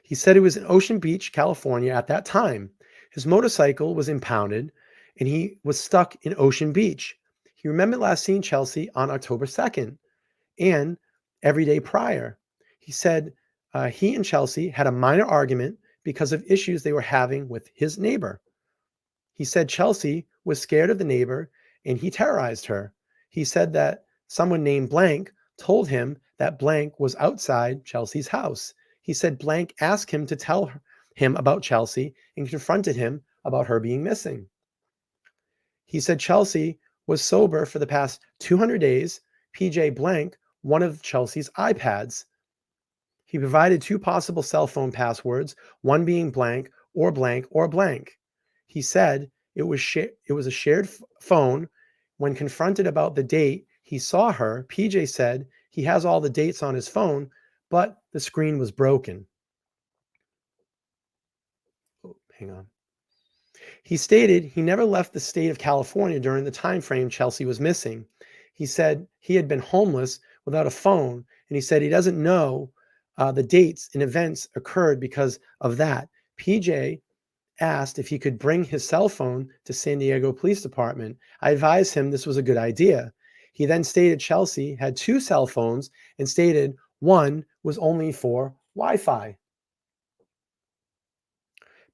He said it was in Ocean Beach, California at that time. His motorcycle was impounded and he was stuck in Ocean Beach. He remembered last seeing Chelsea on October 2nd and every day prior. He said he and Chelsea had a minor argument because of issues they were having with his neighbor. He said Chelsea was scared of the neighbor and he terrorized her. He said that someone named Blank told him that Blank was outside Chelsea's house. He said Blank asked him to tell him about Chelsea and confronted him about her being missing. He said Chelsea was sober for the past 200 days. PJ Blank one of Chelsea's iPads. He provided 2 possible cell phone passwords, one being blank or blank or blank. He said it was a shared phone. When confronted about the date he saw her, PJ said he has all the dates on his phone, but the screen was broken. Oh, hang on. He stated he never left the state of California during the time frame Chelsea was missing. He said he had been homeless without a phone, and he said he doesn't know the dates and events occurred because of that. PJ asked if he could bring his cell phone to San Diego Police Department. I advised him this was a good idea. He then stated Chelsea had 2 cell phones and stated one was only for Wi-Fi.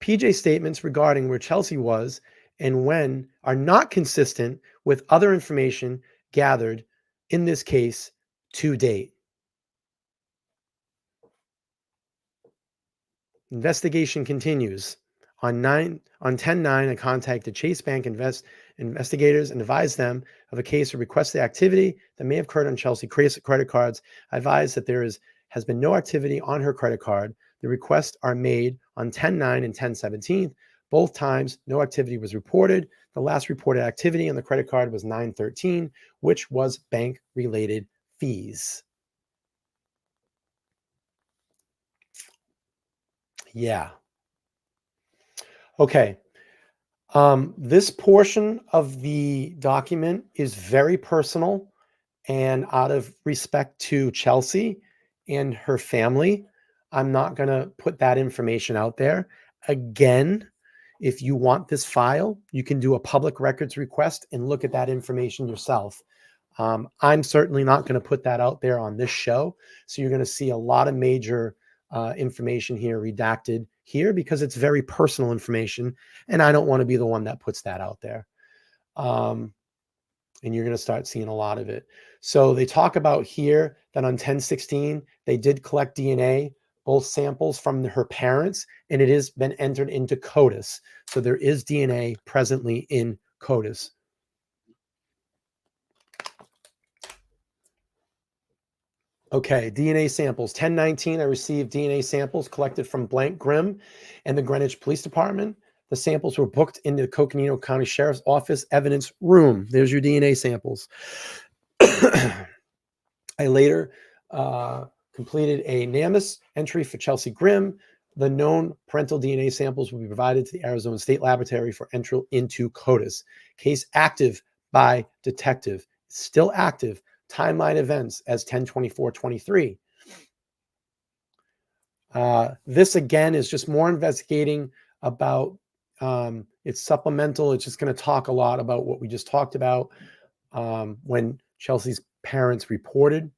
PJ's statements regarding where Chelsea was and when are not consistent with other information gathered in this case to date. Investigation continues. On 10/9, I contacted Chase Bank investigators and advised them of a case of requested activity that may have occurred on Chelsea credit cards. I advised that there has been no activity on her credit card. The requests are made on 10/9 and 10/17. Both times, no activity was reported. The last reported activity on the credit card was 9/13, which was bank-related fees. Yeah. Okay. This portion of the document is very personal, and out of respect to Chelsea and her family, I'm not going to put that information out there. Again, if you want this file, you can do a public records request and look at that information yourself. I'm certainly not going to put that out there on this show. So you're going to see a lot of major information here redacted here because it's very personal information, and I don't want to be the one that puts that out there. And you're going to start seeing a lot of it. So they talk about here that on 10/16, they did collect DNA, both samples from her parents, and it has been entered into CODIS. So there is DNA presently in CODIS. Okay, DNA samples. 10/19, I received DNA samples collected from blank Grimm and the Greenwich Police Department. The samples were booked into the Coconino County Sheriff's Office evidence room. There's your DNA samples. I later completed a NamUs entry for Chelsea Grimm. The known parental DNA samples will be provided to the Arizona State Laboratory for entry into CODIS. Case active by detective. Still active. Timeline events as 10/24/23. This again is just more investigating about it's supplemental. It's just going to talk a lot about what we just talked about when Chelsea's parents reported.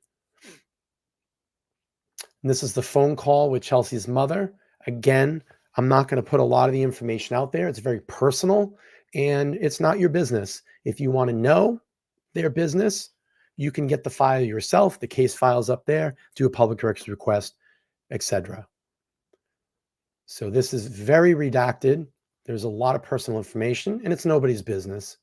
And this is the phone call with Chelsea's mother. Again, I'm not going to put a lot of the information out there. It's very personal and it's not your business. If you want to know their business, you can get the file yourself. The case file's up there, do a public records request, etc. So this is very redacted. There's a lot of personal information and it's nobody's business.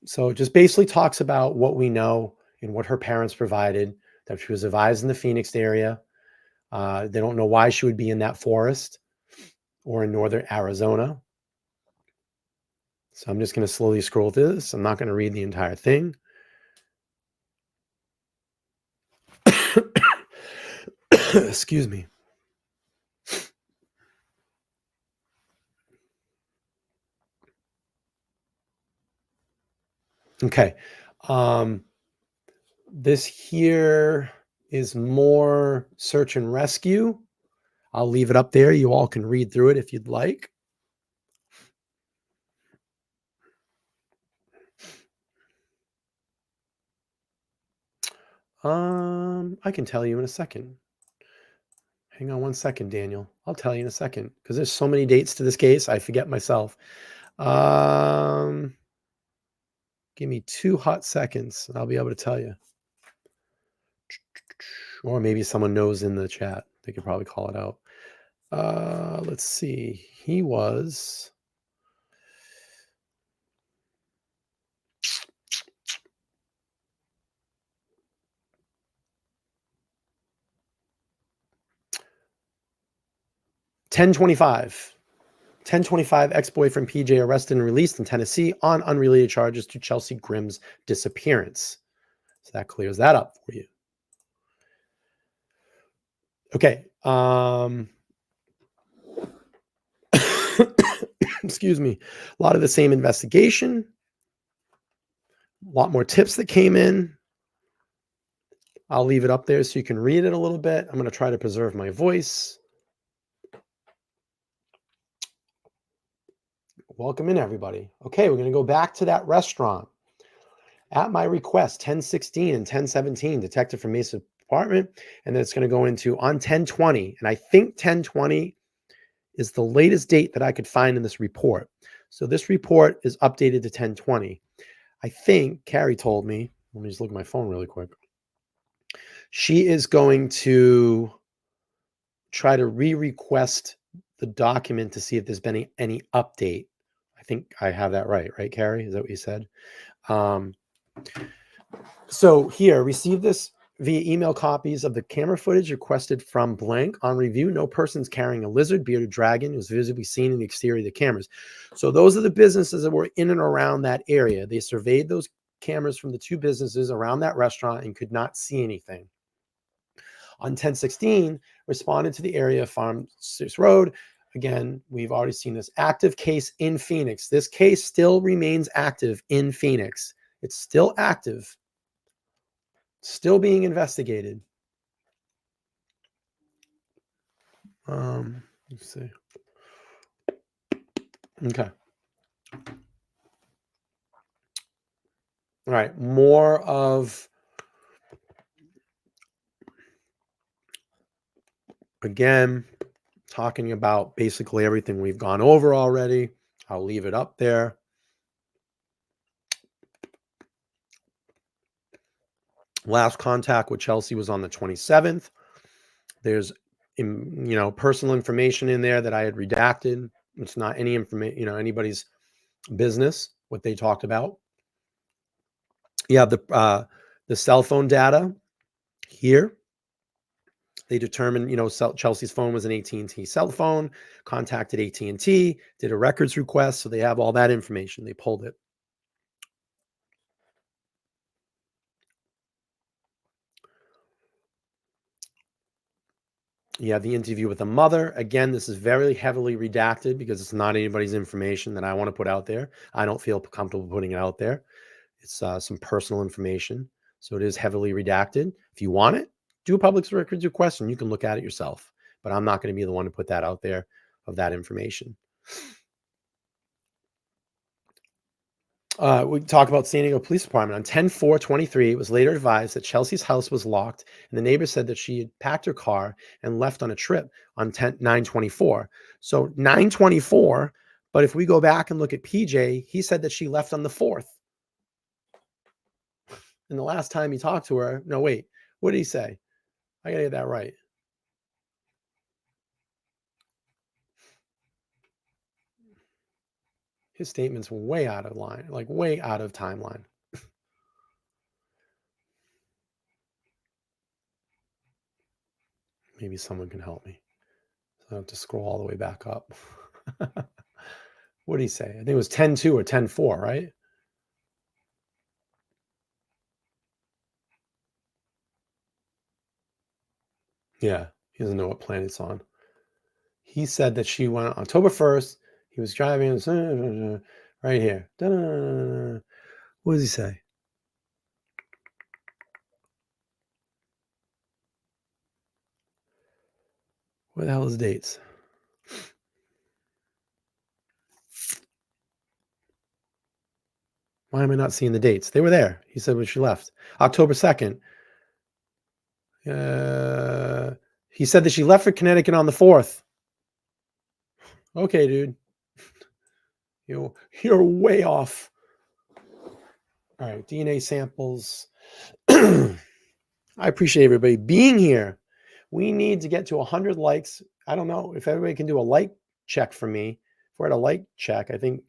So it just basically talks about what we know and what her parents provided, that she was advised in the Phoenix area. They don't know why she would be in that forest or in northern Arizona. So I'm just going to slowly scroll through this. I'm not going to read the entire thing. Excuse me. Okay. This here is more search and rescue. I'll leave it up there. You all can read through it if you'd like. I can tell you in a second. Hang on one second, Daniel. I'll tell you in a second because there's so many dates to this case. I forget myself. Give me 2 hot seconds. I'll be able to tell you. Or maybe someone knows in the chat. They could probably call it out. Let's see. He was... $10.25. 10/25, ex-boyfriend PJ arrested and released in Tennessee on unrelated charges to Chelsea Grimm's disappearance. So that clears that up for you. Okay. Excuse me. A lot of the same investigation. A lot more tips that came in. I'll leave it up there so you can read it a little bit. I'm going to try to preserve my voice. Welcome in, everybody. Okay, we're going to go back to that restaurant. At my request, 10/16 and 10/17, detective from Mesa Department, and then it's going to go into on 10/20. And I think 10/20 is the latest date that I could find in this report. So this report is updated to 10/20. I think Carrie told me, let me just look at my phone really quick. She is going to try to re-request the document to see if there's been any update. I think I have that right, Carrie? Is that what you said? So here, receive this via email copies of the camera footage requested from blank on review. No persons carrying a lizard, bearded dragon was visibly seen in the exterior of the cameras. So those are the businesses that were in and around that area. They surveyed those cameras from the 2 businesses around that restaurant and could not see anything. On 10/16, responded to the area of Farm 6 Road. Again, we've already seen this active case in Phoenix. This case still remains active in Phoenix. It's still active, still being investigated. Let's see. Okay. All right. More of, again, talking about basically everything we've gone over already. I'll leave it up there. Last contact with Chelsea was on the 27th. There's, personal information in there that I had redacted. It's not any information, anybody's business, what they talked about. You have the cell phone data here. They determined, Chelsea's phone was an AT&T cell phone, contacted AT&T, did a records request. So they have all that information. They pulled it. You have the interview with the mother. Again, this is very heavily redacted because it's not anybody's information that I want to put out there. I don't feel comfortable putting it out there. It's some personal information. So it is heavily redacted. If you want it, do a public records request and you can look at it yourself. But I'm not going to be the one to put that out there of that information. We talk about San Diego Police Department. On 10/4/23, it was later advised that Chelsea's house was locked, and the neighbor said that she had packed her car and left on a trip on 9/24. So 9/24, but if we go back and look at PJ, he said that she left on the 4th. And the last time he talked to her, no, wait, what did he say? I gotta get that right. His statement's way out of line, like way out of timeline. Maybe someone can help me. So I have to scroll all the way back up. What did he say? I think it was 10/2 or 10/4, right? Yeah, he doesn't know what planet it's on. He said that she went on October 1st. He was driving right here. What does he say? What the hell is the dates? Why am I not seeing the dates? They were there. He said when she left. October 2nd. He said that she left for Connecticut on the 4th. Okay, dude. You're way off. All right, DNA samples. I appreciate everybody being here. We need to get to 100 likes. I don't know if everybody can do a like check for me. If we're at a like check, I think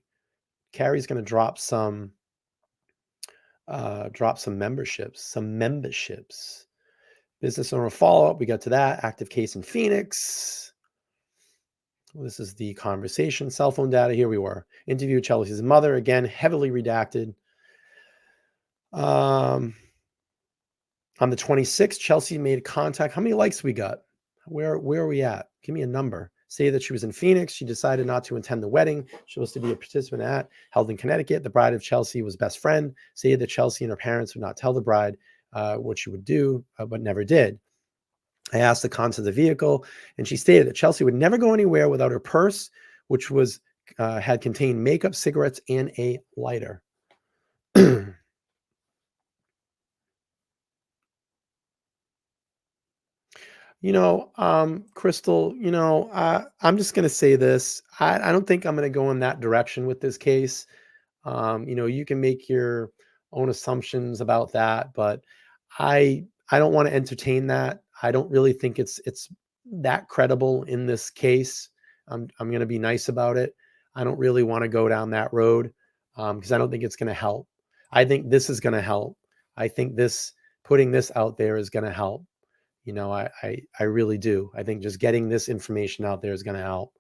Carrie's going to drop some memberships. Business owner follow-up. We got to that. Active case in Phoenix. This is the conversation. Cell phone data. Here we were. Interview Chelsea's mother. Again, heavily redacted. On the 26th, Chelsea made contact. How many likes we got? Where are we at? Give me a number. Say that she was in Phoenix. She decided not to attend the wedding she was to be a participant held in Connecticut. The bride of Chelsea was best friend. Say that Chelsea and her parents would not tell the bride what she would do, but never did. I asked the contents of the vehicle, and she stated that Chelsea would never go anywhere without her purse, which was had contained makeup, cigarettes, and a lighter. Crystal, I'm just going to say this. I don't think I'm going to go in that direction with this case. You can make your own assumptions about that, but I don't want to entertain that. I don't really think it's that credible in this case. I'm going to be nice about it. I don't really want to go down that road because I don't think it's going to help. I think this is going to help. I think this putting this out there is going to help. I really do. I think just getting this information out there is going to help.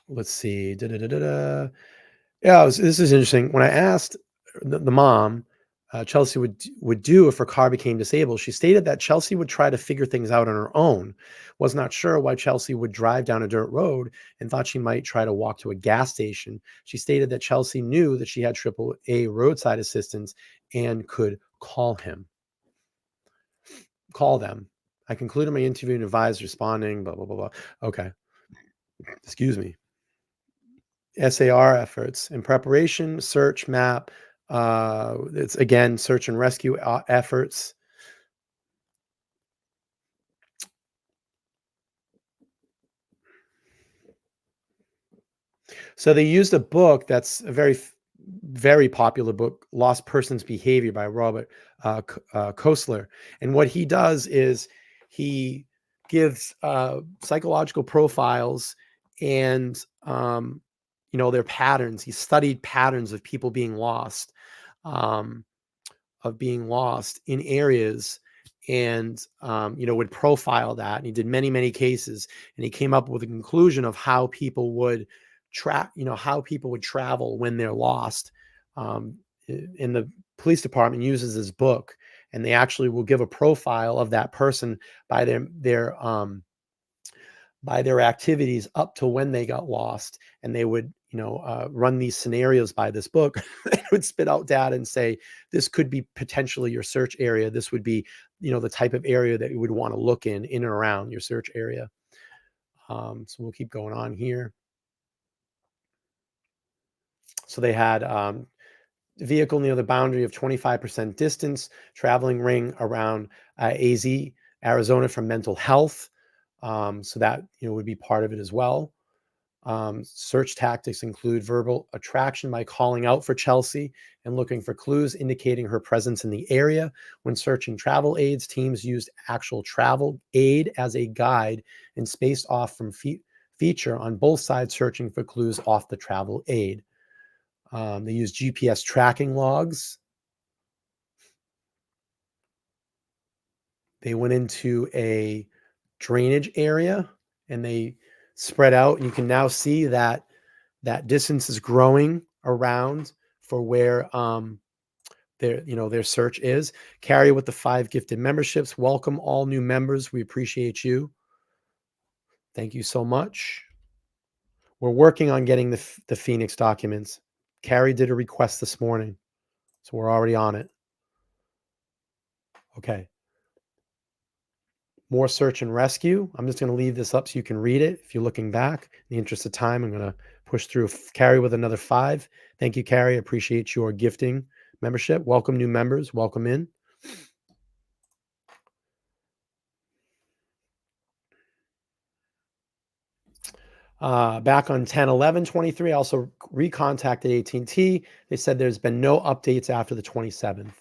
Let's see. Yeah, this is interesting. When I asked the mom, Chelsea would do if her car became disabled, she stated that Chelsea would try to figure things out on her own. Was not sure why Chelsea would drive down a dirt road and thought she might try to walk to a gas station. She stated that Chelsea knew that she had AAA roadside assistance and could call them. I concluded my interview and advised responding, blah, blah, blah, blah. Okay. Excuse me. SAR efforts in preparation, search map. It's again, search and rescue efforts. So they used a book that's a very popular book, Lost Persons Behavior by Robert Kostler. And what he does is he gives psychological profiles and their patterns. He studied patterns of people being lost, in areas, and would profile that. And he did many, many cases, and he came up with a conclusion of how people would travel when they're lost. And the police department uses this book, and they actually will give a profile of that person by their activities up to when they got lost. And they would run these scenarios by this book. It would spit out data and say, this could be potentially your search area. This would be the type of area that you would want to look in and around your search area. So we'll keep going on here. So they had vehicle near the boundary of 25% distance, traveling ring around AZ, Arizona, for mental health. So that would be part of it as well. Search tactics include verbal attraction by calling out for Chelsea and looking for clues indicating her presence in the area. When searching travel aids, teams used actual travel aid as a guide and spaced off from feature on both sides, searching for clues off the travel aid. They use GPS tracking logs. They went into a drainage area and they spread out, and you can now see that distance is growing around for where their search is. Carry with the 5 gifted memberships. Welcome all new members. We appreciate you. Thank you so much. We're working on getting the Phoenix documents. Carrie did a request this morning, so we're already on it. Okay. More search and rescue. I'm just going to leave this up so you can read it. If you're looking back, in the interest of time, I'm going to push through. Carrie with another 5. Thank you, Carrie. Appreciate your gifting membership. Welcome new members. Welcome in. Back on 10/11/23, I also recontacted AT&T. They said there's been no updates after the 27th.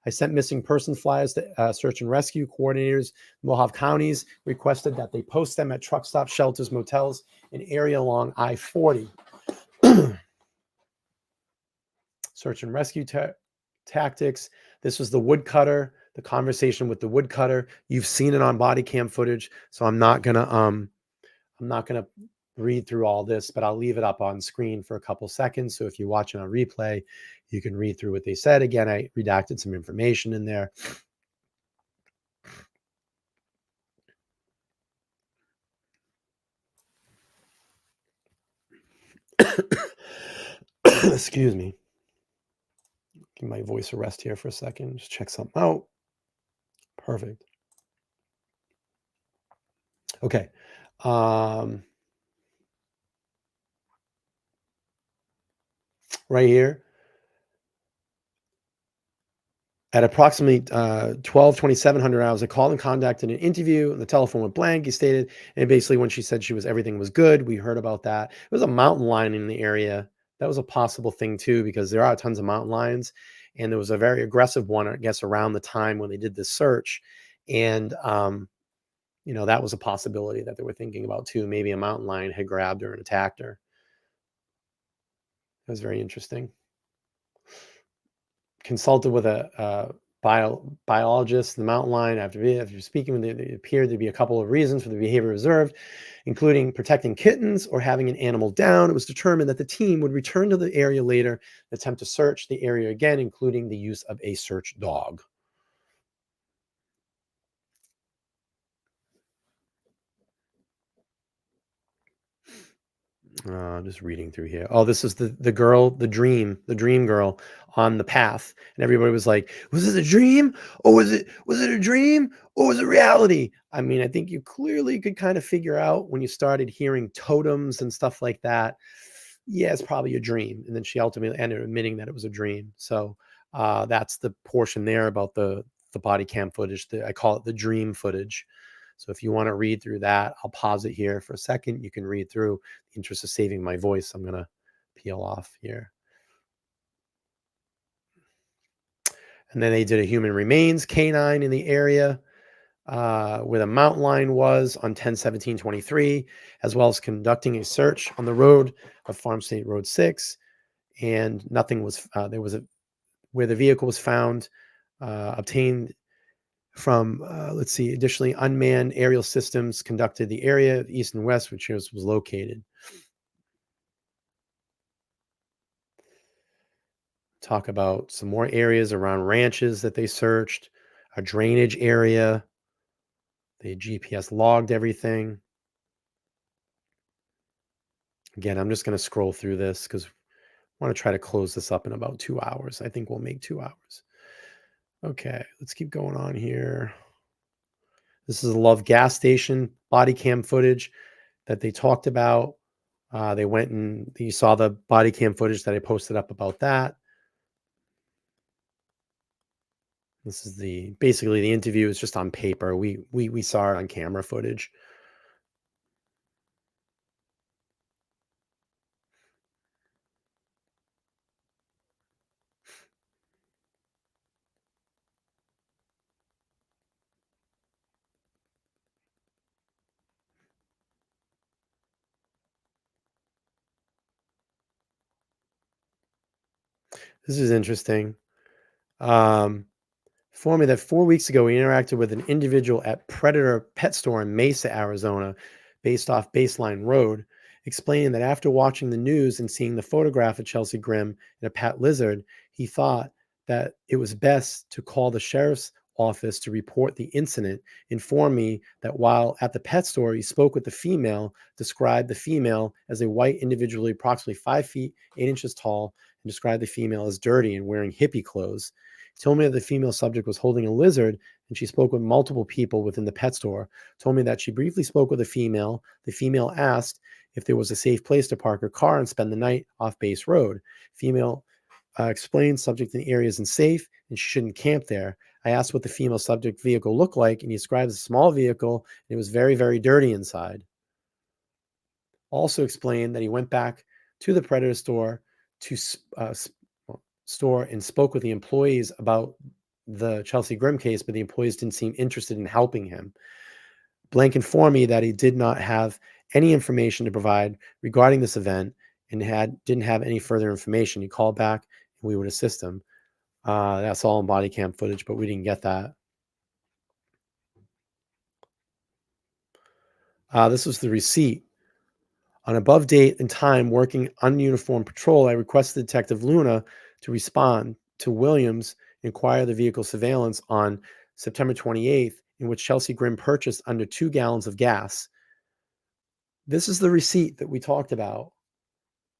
I sent missing person flyers to search and rescue coordinators. Mohave counties requested that they post them at truck stops, shelters, motels, an area along I-40. Search and rescue tactics. This was the woodcutter, the conversation with the woodcutter. You've seen it on body cam footage, so I'm not gonna read through all this, but I'll leave it up on screen for a couple seconds. So if you're watching on replay, you can read through what they said. Again, I redacted some information in there. Excuse me. Give my voice a rest here for a second. Just check something out. Perfect. Okay. Right here. At approximately 12:27 hours, I called and contacted an interview, and the telephone went blank, he stated. And basically, when she said everything was good, we heard about that. It was a mountain lion in the area. That was a possible thing too, because there are tons of mountain lions, and there was a very aggressive one, I guess, around the time when they did this search. And that was a possibility that they were thinking about too. Maybe a mountain lion had grabbed her and attacked her. It was very interesting. consulted with a biologist in the mountain lion. After speaking with it appeared to be a couple of reasons for the behavior observed, including protecting kittens or having an animal down. It was determined that the team would return to the area later and attempt to search the area again, including the use of a search dog. Just reading through here. Oh, this is the girl, the dream girl on the path, and everybody was like, "Was it a dream? Or was it a dream? Or was it reality?" I mean, I think you clearly could kind of figure out when you started hearing totems and stuff like that. Yeah, it's probably a dream. And then she ultimately ended up admitting that it was a dream. So that's the portion there about the body cam footage. I call it the dream footage. So if you want to read through that, I'll pause it here for a second. You can read through. In the interest of saving my voice, I'm gonna peel off here. And then they did a human remains canine in the area where the mountain lion was on 10/17/23, as well as conducting a search on the road of Farm State Road 6. And nothing was, there was a, where the vehicle was found, obtained from, let's see, additionally, unmanned aerial systems conducted the area east and west, which was located. Talk about some more areas around ranches that they searched, a drainage area. They GPS logged everything. Again, I'm just going to scroll through this because I want to try to close this up in about 2 hours. I think we'll make 2 hours. Okay, let's keep going on here. This is a Love gas station body cam footage that they talked about. They went and you saw the body cam footage that I posted up about that. This is basically the interview is just on paper. We saw it on camera footage. This is interesting. Informed me that 4 weeks ago, he interacted with an individual at Predator Pet Store in Mesa, Arizona, based off Baseline Road, explaining that after watching the news and seeing the photograph of Chelsea Grimm and a pet lizard, he thought that it was best to call the sheriff's office to report the incident. Informed me that while at the pet store, he spoke with the female, described the female as a white individual approximately 5 feet 8 inches tall, and described the female as dirty and wearing hippie clothes. Told me that the female subject was holding a lizard and she spoke with multiple people within the pet store. Told me that she briefly spoke with a female. The female asked if there was a safe place to park her car and spend the night off Base Road. Female explained subject in the area isn't safe and she shouldn't camp there. I asked what the female subject vehicle looked like, and he described a small vehicle and it was very, very dirty inside. Also explained that he went back to the Predator store to store and spoke with the employees about the Chelsea Grimm case, but the employees didn't seem interested in helping him. Blank informed me that he did not have any information to provide regarding this event and didn't have any further information. He called back and we would assist him. That's all in body cam footage, but we didn't get that. This was the receipt. On above date and time working ununiformed patrol, I requested Detective Luna to respond to Williams' inquire the vehicle surveillance on September 28th, in which Chelsea Grimm purchased under 2 gallons of gas. This is the receipt that we talked about.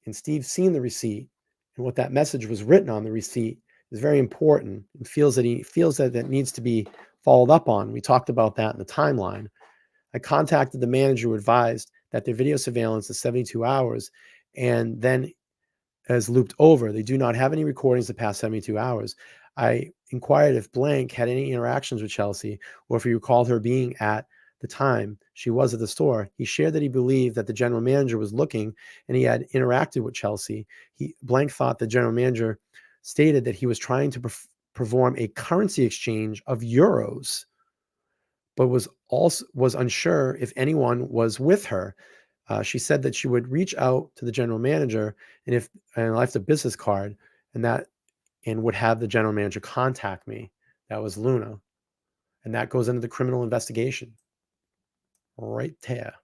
And Steve's seen the receipt, and what that message was written on the receipt is very important and he feels that that needs to be followed up on. We talked about that in the timeline. I contacted the manager who advised that their video surveillance is 72 hours and then has looped over. They do not have any recordings the past 72 hours. I inquired if Blank had any interactions with Chelsea or if he recalled her being at the time she was at the store. He shared that he believed that the general manager was looking and he had interacted with Chelsea. Blank thought the general manager stated that he was trying to perform a currency exchange of euros, but was unsure if anyone was with her. She said that she would reach out to the general manager and left a business card, and that and would have the general manager contact me. That was Luna. And that goes into the criminal investigation right there.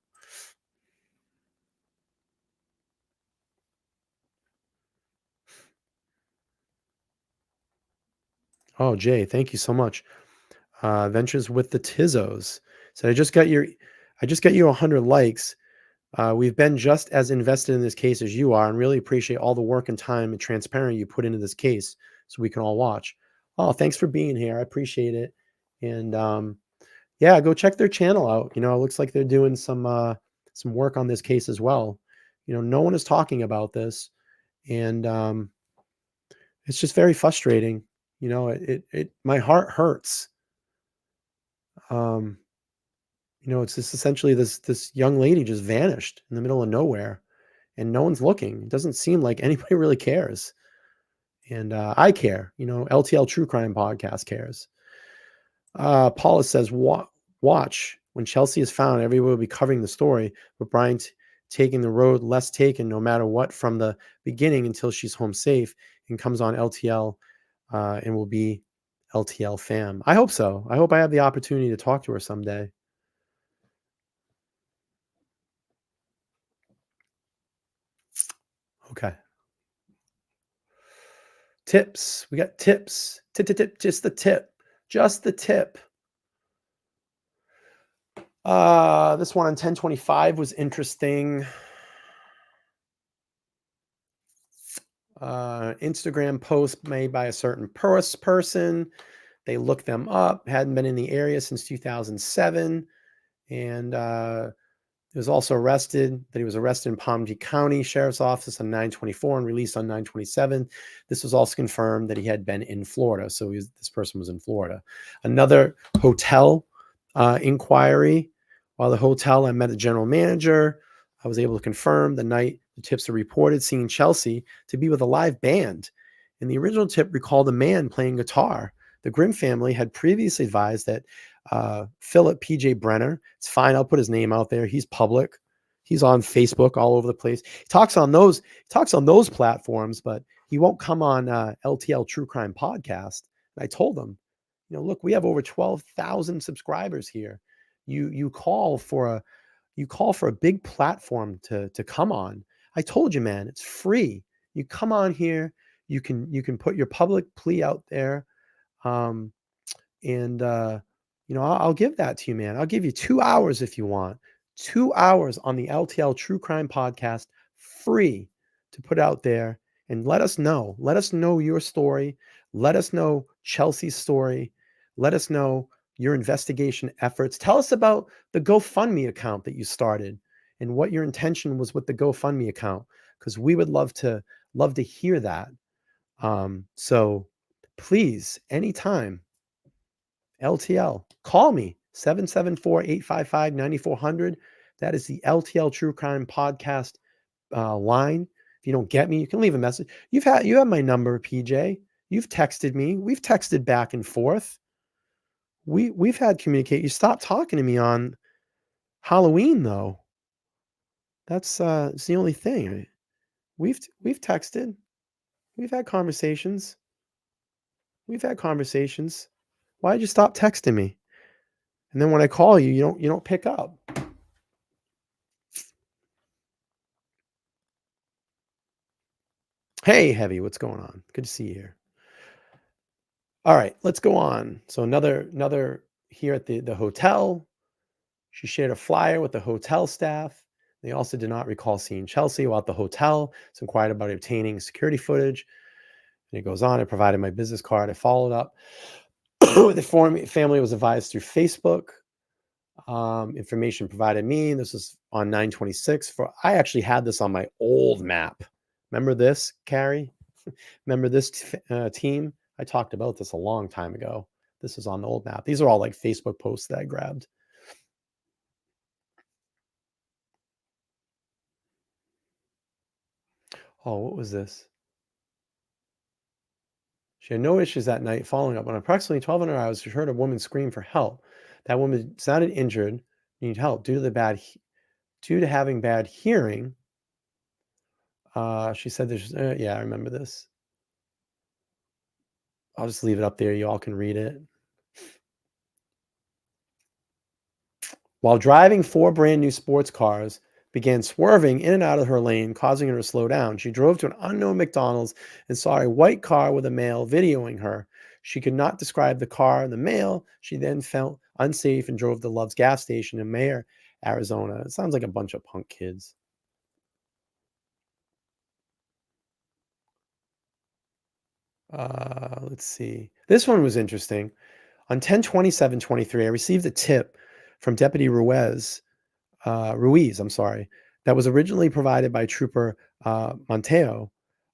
Oh, Jay, thank you so much. Ventures with the Tizzos. So I just got you 100 likes. We've been just as invested in this case as you are, and really appreciate all the work and time and transparency you put into this case, so we can all watch. Oh, thanks for being here. I appreciate it. And yeah, go check their channel out. You know, it looks like they're doing some work on this case as well. You know, no one is talking about this, and it's just very frustrating. You know, it my heart hurts. Um, you know, it's just essentially this young lady just vanished in the middle of nowhere, and no one's looking. It doesn't seem like anybody really cares, and I care. You know, LTL True Crime Podcast cares. Paula says, Watch when Chelsea is found, everyone will be covering the story, but Brian taking the road less taken, no matter what, from the beginning until she's home safe and comes on LTL, and will be LTL fam. I hope so. I hope I have the opportunity to talk to her someday. Okay. Tips. We got tips. Tip, tip, tip. Just the tip. Just the tip. This one on 1025 was interesting. Instagram post made by a certain person. They looked them up, hadn't been in the area since 2007. And he was also arrested, that he was arrested in Palm Beach County Sheriff's Office on 9/24 and released on 9/27. This was also confirmed that he had been in Florida. So this person was in Florida. Another hotel inquiry. While the hotel, I met the general manager. I was able to confirm the night the tips are reported seeing Chelsea to be with a live band. And the original tip recalled a man playing guitar. The Grimm family had previously advised that Philip P.J. Brenner, it's fine, I'll put his name out there. He's public. He's on Facebook all over the place. He talks on those platforms, but he won't come on LTL True Crime Podcast. And I told him, you know, look, we have over 12,000 subscribers here. You call for a big platform to come on. I told you, man, it's free. You come on here, you can put your public plea out there. And you know, I'll give that to you, man. I'll give you 2 hours if you want. 2 hours on the LTL True Crime Podcast, free, to put out there, and let us know. Let us know your story. Let us know Chelsea's story. Let us know your investigation efforts. Tell us about the GoFundMe account that you started and what your intention was with the GoFundMe account, because we would love to hear that. So please, anytime, LTL, call me, 774-855-9400. That is the LTL True Crime Podcast line. If you don't get me, you can leave a message. You have my number, PJ. You've texted me. We've texted back and forth. We've had communicate. You stopped talking to me on Halloween, though. That's it's the only thing. We've texted. We've had conversations. We've had conversations. Why did you stop texting me? And then when I call you, you don't pick up. Hey, Heavy, what's going on? Good to see you here. All right, let's go on. So another here at the hotel. She shared a flyer with the hotel staff. They also did not recall seeing Chelsea while at the hotel. So inquired about obtaining security footage. And it goes on. I provided my business card. I followed up. The family was advised through Facebook. Information provided me. This was on 9/26. I actually had this on my old map. Remember this, Carrie? Remember this team? I talked about this a long time ago. This is on the old map. These are all like Facebook posts that I grabbed. Oh, what was this? She had no issues that night following up. On approximately 1200 hours, she heard a woman scream for help. That woman sounded injured, needed help due to having bad hearing. She said, "Yeah, I remember this." I'll just leave it up there. You all can read it. While driving 4 brand new sports cars began swerving in and out of her lane, causing her to slow down. She drove to an unknown McDonald's and saw a white car with a male videoing her. She could not describe the car and the male. She then felt unsafe and drove to Love's gas station in Mayer, Arizona. It sounds like a bunch of punk kids. Let's see. This one was interesting. On 10/27/23, I received a tip from Deputy Ruiz, that was originally provided by Trooper Monteo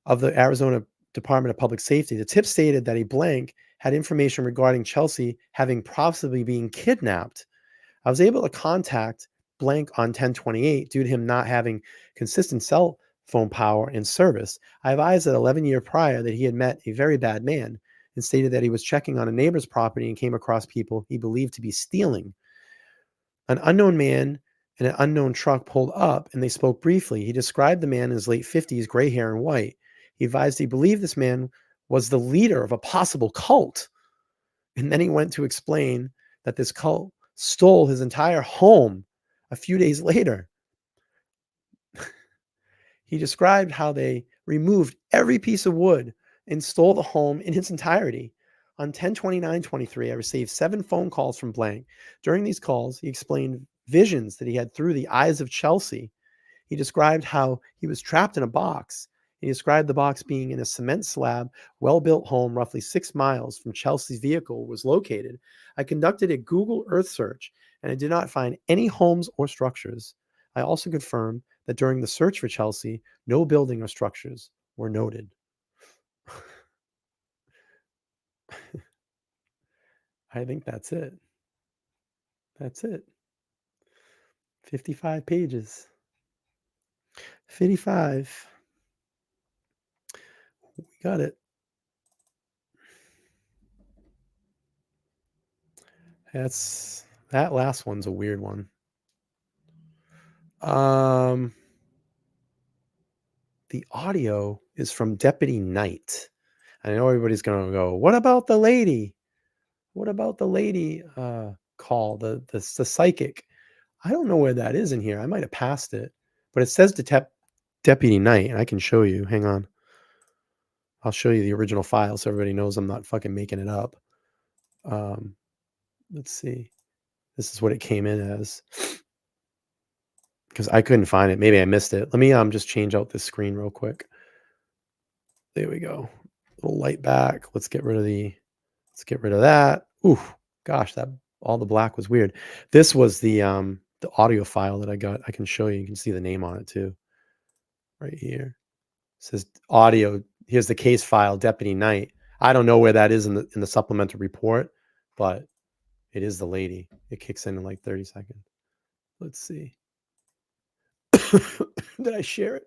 of the Arizona Department of Public Safety. The tip stated that a blank had information regarding Chelsea having possibly been kidnapped. I was able to contact blank on 10/28 due to him not having consistent cell phone power and service. I advised that 11 years prior that he had met a very bad man and stated that he was checking on a neighbor's property and came across people he believed to be stealing. An unknown man in an unknown truck pulled up and they spoke briefly. He described the man in his late 50s, gray hair and white. He advised he believed this man was the leader of a possible cult. And then he went to explain that this cult stole his entire home a few days later. He described how they removed every piece of wood and stole the home in its entirety. On 10/29/23, I received 7 phone calls from blank. During these calls, he explained visions that he had through the eyes of Chelsea. He described how he was trapped in a box. He described the box being in a cement slab, well-built home roughly 6 miles from Chelsea's vehicle was located. I conducted a Google Earth search, and I did not find any homes or structures. I also confirmed that during the search for Chelsea, no building or structures were noted. I think that's it. That's it. 55 pages. 55. We got it. That last one's a weird one. The audio is from Deputy Knight. I know everybody's going to go, what about the lady? What about the lady call, the psychic? I don't know where that is in here. I might have passed it, but it says Deputy Knight, and I can show you. Hang on. I'll show you the original file so everybody knows I'm not fucking making it up. Let's see. This is what it came in as. Because I couldn't find it. Maybe I missed it. Let me just change out this screen real quick. There we go. A little light back. Let's get rid of that. Ooh, gosh, that all the black was weird. This was the audio file that I got. I can show you. You can see the name on it too. Right here. It says audio. Here's the case file, Deputy Knight. I don't know where that is in the supplemental report, but it is the lady. It kicks in like 30 seconds. Let's see. Did I share it?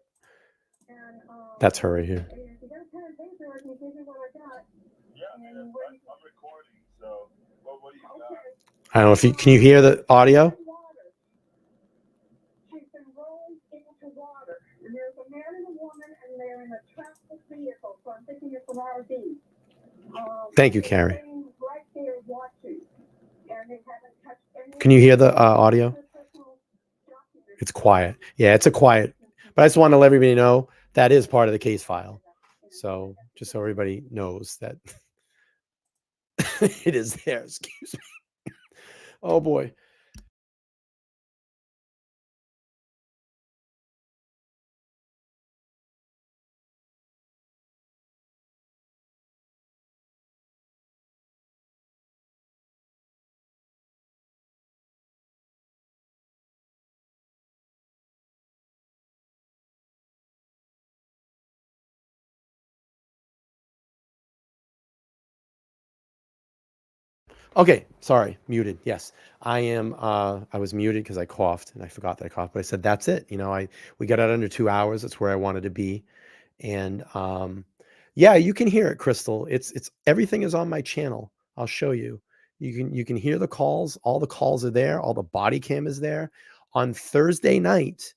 That's her right here. I don't know if you can you hear the audio? Thank you, Carrie. Can you hear the audio? It's quiet. Yeah, it's a quiet. But I just want to let everybody know that is part of the case file. So just so everybody knows that it is there. Excuse me. Oh boy. Okay, sorry, muted. Yes, I am. I was muted because I coughed and I forgot that I coughed. But I said that's it. We got out under 2 hours. That's where I wanted to be, and yeah, you can hear it, Crystal. It's everything is on my channel. I'll show you. You can hear the calls. All the calls are there. All the body cam is there. On Thursday night,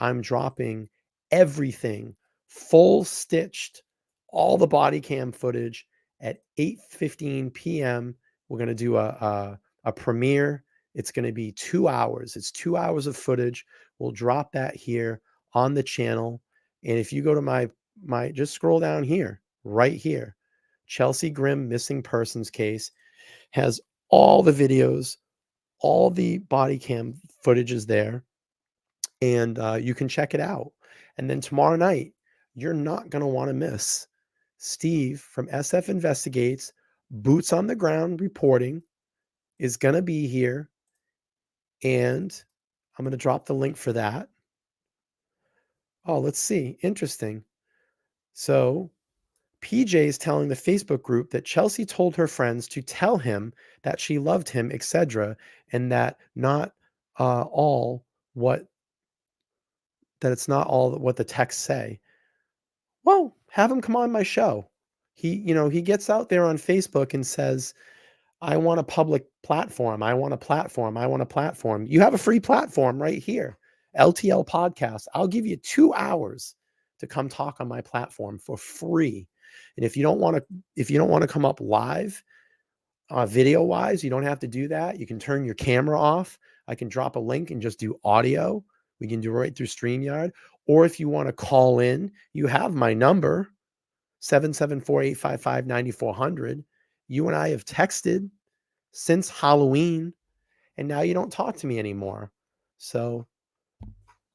I'm dropping everything full stitched, all the body cam footage at 8:15 p.m. We're going to do a premiere. It's going to be 2 hours. It's 2 hours of footage. We'll drop that here on the channel. And if you go to my just scroll down here, right here, Chelsea Grimm missing persons case has all the videos, all the body cam footage is there, and you can check it out. And then tomorrow night, you're not going to want to miss Steve from SF Investigates, boots on the ground reporting, is going to be here. And I'm going to drop the link for that. Oh, let's see. Interesting. So PJ is telling the Facebook group that Chelsea told her friends to tell him that she loved him, etc., and that all what it's not all what the texts say. Well, have him come on my show. He gets out there on Facebook and says, I want a public platform. I want a platform. I want a platform. You have a free platform right here. LTL podcast. I'll give you 2 hours to come talk on my platform for free. And if you don't want to come up live, video wise, you don't have to do that. You can turn your camera off. I can drop a link and just do audio. We can do it right through StreamYard. Or if you want to call in, you have my number, 774-855-9400. You and I have texted since Halloween, and now you don't talk to me anymore. So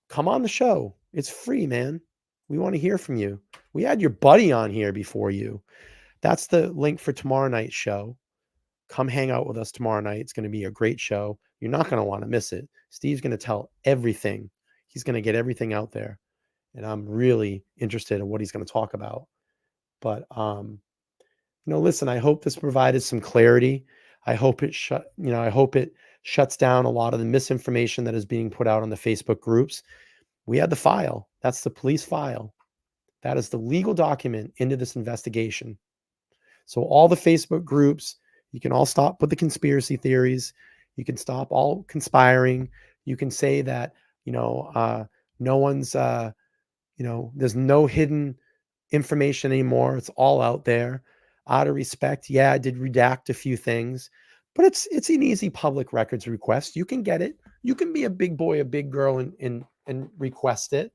come on the show. It's free, man. We want to hear from you. We had your buddy on here before you. That's the link for tomorrow night's show. Come hang out with us tomorrow night. It's going to be a great show. You're not going to want to miss it. Steve's going to tell everything. He's going to get everything out there. And I'm really interested in what he's going to talk about. But, listen, I hope this provided some clarity. I hope it shuts down a lot of the misinformation that is being put out on the Facebook groups. We had the file. That's the police file. That is the legal document into this investigation. So all the Facebook groups, you can all stop with the conspiracy theories. You can stop all conspiring. You can say that, no one's, there's no hidden information anymore. It's all out there. Out of respect, yeah, I did redact a few things, but it's an easy public records request. You can get it. You can be a big boy, a big girl, and request it.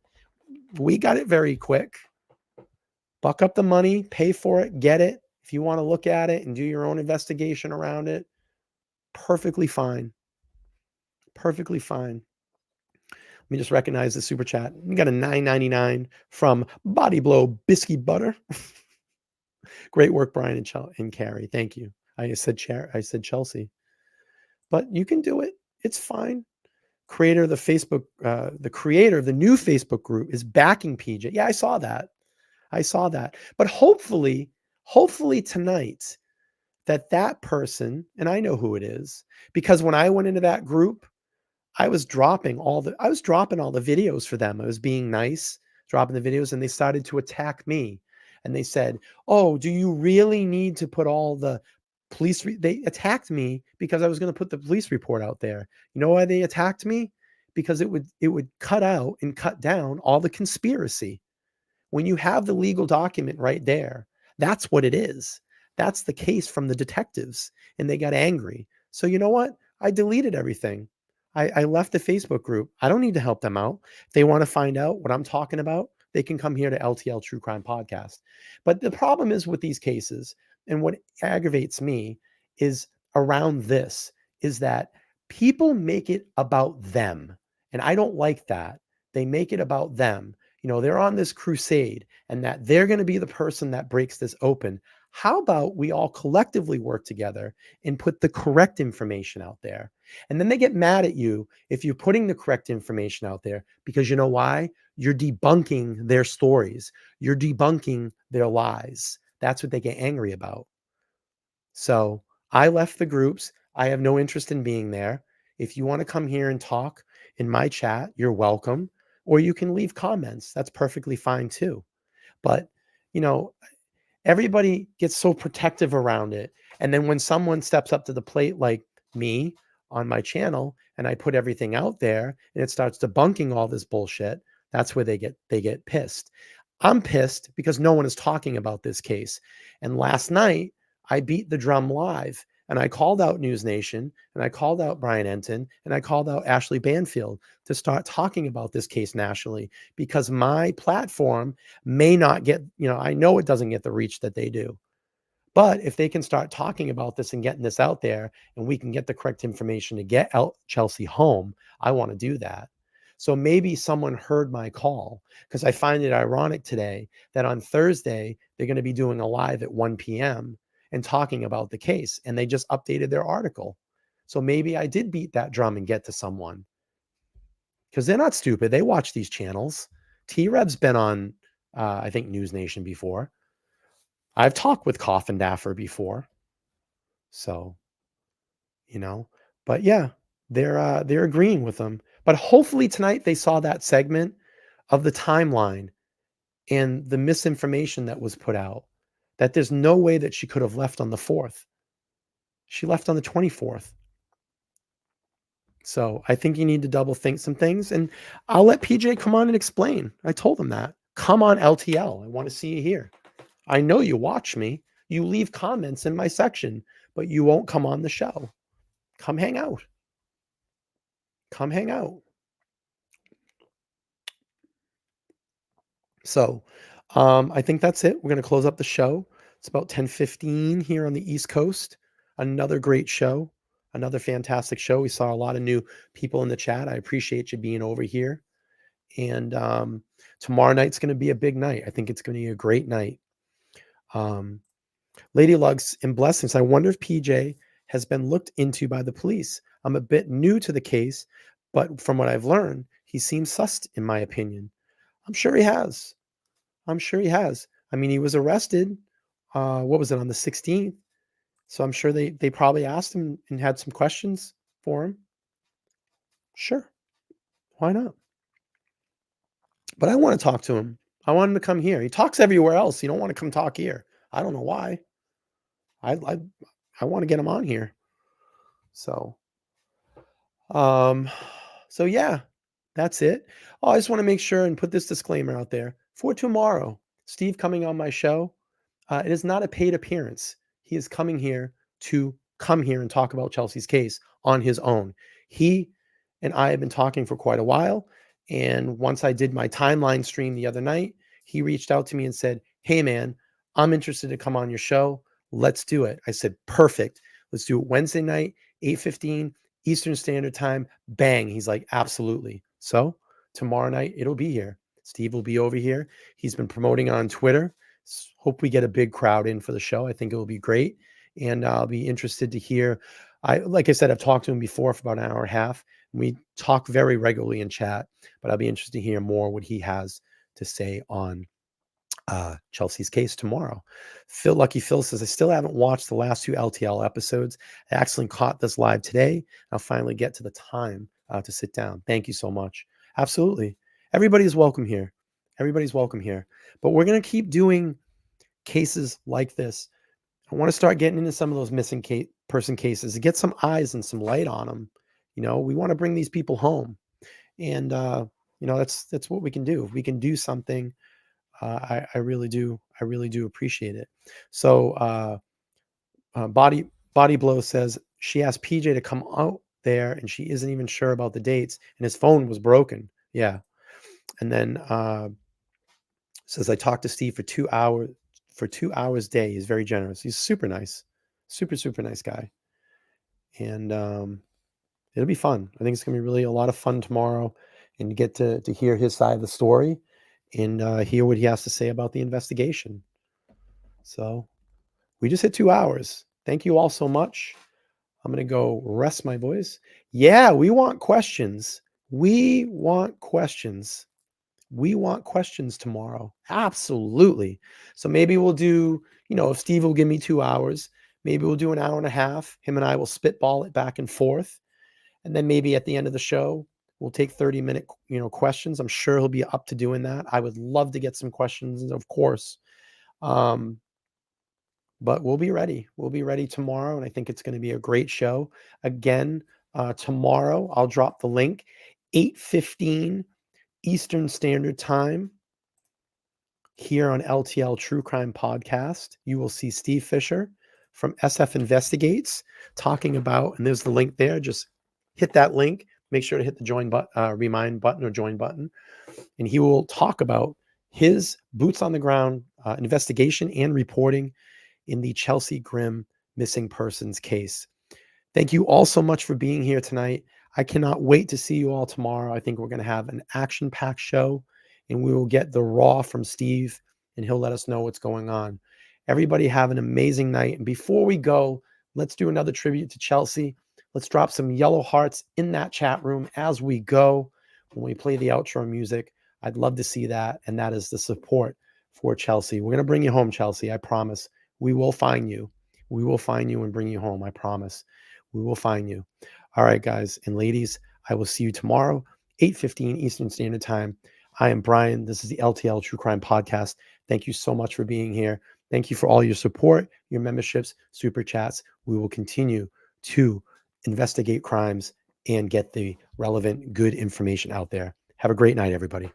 We got it very quick. Buck up the money, pay for it, get it. If you want to look at it and do your own investigation around it, perfectly fine. Perfectly fine. Let me just recognize the super chat. We got a $9.99 from Body Blow Biscuit Butter. Great work, Brian and Carrie. Thank you. I said Chelsea, but you can do it. It's fine. The creator of the new Facebook group is backing PJ. Yeah, I saw that. But hopefully tonight that person, and I know who it is, because when I went into that group, I was dropping all the videos for them. I was being nice, dropping the videos, and they started to attack me. And they said, "Oh, do you really need to put all the police?" They attacked me because I was going to put the police report out there. You know why they attacked me? Because it would cut out and cut down all the conspiracy. When you have the legal document right there, that's what it is. That's the case from the detectives, and they got angry. So you know what? I deleted everything. I left the Facebook group. I don't need to help them out. If they want to find out what I'm talking about, they can come here to LTL True Crime Podcast. But the problem is with these cases, and what aggravates me is around this, is that people make it about them. And I don't like that. They make it about them. They're on this crusade, and that they're going to be the person that breaks this open. How about we all collectively work together and put the correct information out there? And then they get mad at you if you're putting the correct information out there, because you know why? You're debunking their stories. You're debunking their lies. That's what they get angry about. So I left the groups. I have no interest in being there. If you want to come here and talk in my chat, you're welcome. Or you can leave comments. That's perfectly fine too. But, everybody gets so protective around it. And then when someone steps up to the plate like me on my channel, and I put everything out there and it starts debunking all this bullshit, that's where they get pissed. I'm pissed because no one is talking about this case. And last night I beat the drum live. And I called out News Nation, and I called out Brian Enton, and I called out Ashley Banfield to start talking about this case nationally, because my platform may not get, I know it doesn't get the reach that they do. But if they can start talking about this and getting this out there, and we can get the correct information to get Chelsea home, I want to do that. So maybe someone heard my call, because I find it ironic today that on Thursday, they're going to be doing a live at 1 p.m. and talking about the case, and they just updated their article. So maybe I did beat that drum and get to someone, because they're not stupid. They watch these channels. T-Reb's been on, I think, News Nation before. I've talked with Coffin Daffer before. So, but yeah, they're agreeing with them. But hopefully tonight they saw that segment of the timeline and the misinformation that was put out, that there's no way that she could have left on the 4th. She left on the 24th. So I think you need to double think some things, and I'll let PJ come on and explain. I told him that. Come on, LTL. I want to see you here. I know you watch me. You leave comments in my section, but you won't come on the show. Come hang out. Come hang out. So I think that's it. We're going to close up the show. It's about 10:15 here on the East Coast. Another great show. Another fantastic show. We saw a lot of new people in the chat. I appreciate you being over here. And tomorrow night's going to be a big night. I think it's going to be a great night. Lady Lugs and Blessings. I wonder if PJ has been looked into by the police. I'm a bit new to the case, but from what I've learned, he seems sus, in my opinion. I'm sure he has. I'm sure he has. I mean, he was arrested. What was it, on the 16th? So I'm sure they probably asked him and had some questions for him. Sure. Why not? But I want to talk to him. I want him to come here. He talks everywhere else. He don't want to come talk here. I don't know why. I want to get him on here. So, yeah, that's it. Oh, I just want to make sure and put this disclaimer out there for tomorrow. Steve coming on my show. It is not a paid appearance. He is coming here to come here and talk about Chelsea's case on his own. He and I have been talking for quite a while. And once I did my timeline stream the other night, he reached out to me and said, "Hey, man, I'm interested to come on your show. Let's do it." I said, "Perfect. Let's do it Wednesday night, 8:15 Eastern Standard Time." Bang. He's like, "Absolutely." So tomorrow night, it'll be here. Steve will be over here. He's been promoting on Twitter. Hope we get a big crowd in for the show. I think it will be great. And I'll be interested to hear. Like I said, I've talked to him before for about an hour and a half. We talk very regularly in chat, but I'll be interested to hear more what he has to say on Chelsea's case tomorrow. Lucky Phil says, "I still haven't watched the last 2 LTL episodes. I actually caught this live today. I'll finally get to the time to sit down." Thank you so much. Absolutely. Everybody's welcome here. Everybody's welcome here. But we're going to keep doing cases like this. I want to start getting into some of those missing person cases and get some eyes and some light on them. We want to bring these people home. And, that's what we can do. If we can do something, I really do appreciate it. So Body Blow says she asked PJ to come out there and she isn't even sure about the dates and his phone was broken. Yeah. And then says, "I talked to Steve for 2 hours a day. He's very generous." He's super nice, super, super nice guy. And it'll be fun. I think it's going to be really a lot of fun tomorrow and get to hear his side of the story and hear what he has to say about the investigation. So we just hit 2 hours. Thank you all so much. I'm going to go rest my voice. Yeah, we want questions. We want questions. We want questions tomorrow. Absolutely. So maybe we'll do, if Steve will give me 2 hours, maybe we'll do an hour and a half. Him and I will spitball it back and forth. And then maybe at the end of the show, we'll take 30-minute, questions. I'm sure he'll be up to doing that. I would love to get some questions, of course. But we'll be ready. We'll be ready tomorrow. And I think it's going to be a great show. Again, tomorrow, I'll drop the link, 8:15 Eastern Standard Time here on LTL True Crime Podcast. You will see Steve Fisher from SF Investigates talking about, and there's the link there. Just hit that link. Make sure to hit the join button, remind button or join button. And he will talk about his boots on the ground investigation and reporting in the Chelsea Grimm missing persons case. Thank you all so much for being here tonight. I cannot wait to see you all tomorrow. I think we're going to have an action-packed show, and we will get the raw from Steve, and he'll let us know what's going on. Everybody have an amazing night. And before we go, let's do another tribute to Chelsea. Let's drop some yellow hearts in that chat room as we go. When we play the outro music, I'd love to see that. And that is the support for Chelsea. We're going to bring you home, Chelsea. I promise. We will find you. We will find you and bring you home. I promise. We will find you. All right, guys and ladies, I will see you tomorrow, 8:15 Eastern Standard Time. I am Brian. This is the LTL True Crime Podcast. Thank you so much for being here. Thank you for all your support, your memberships, super chats. We will continue to investigate crimes and get the relevant, good information out there. Have a great night, everybody.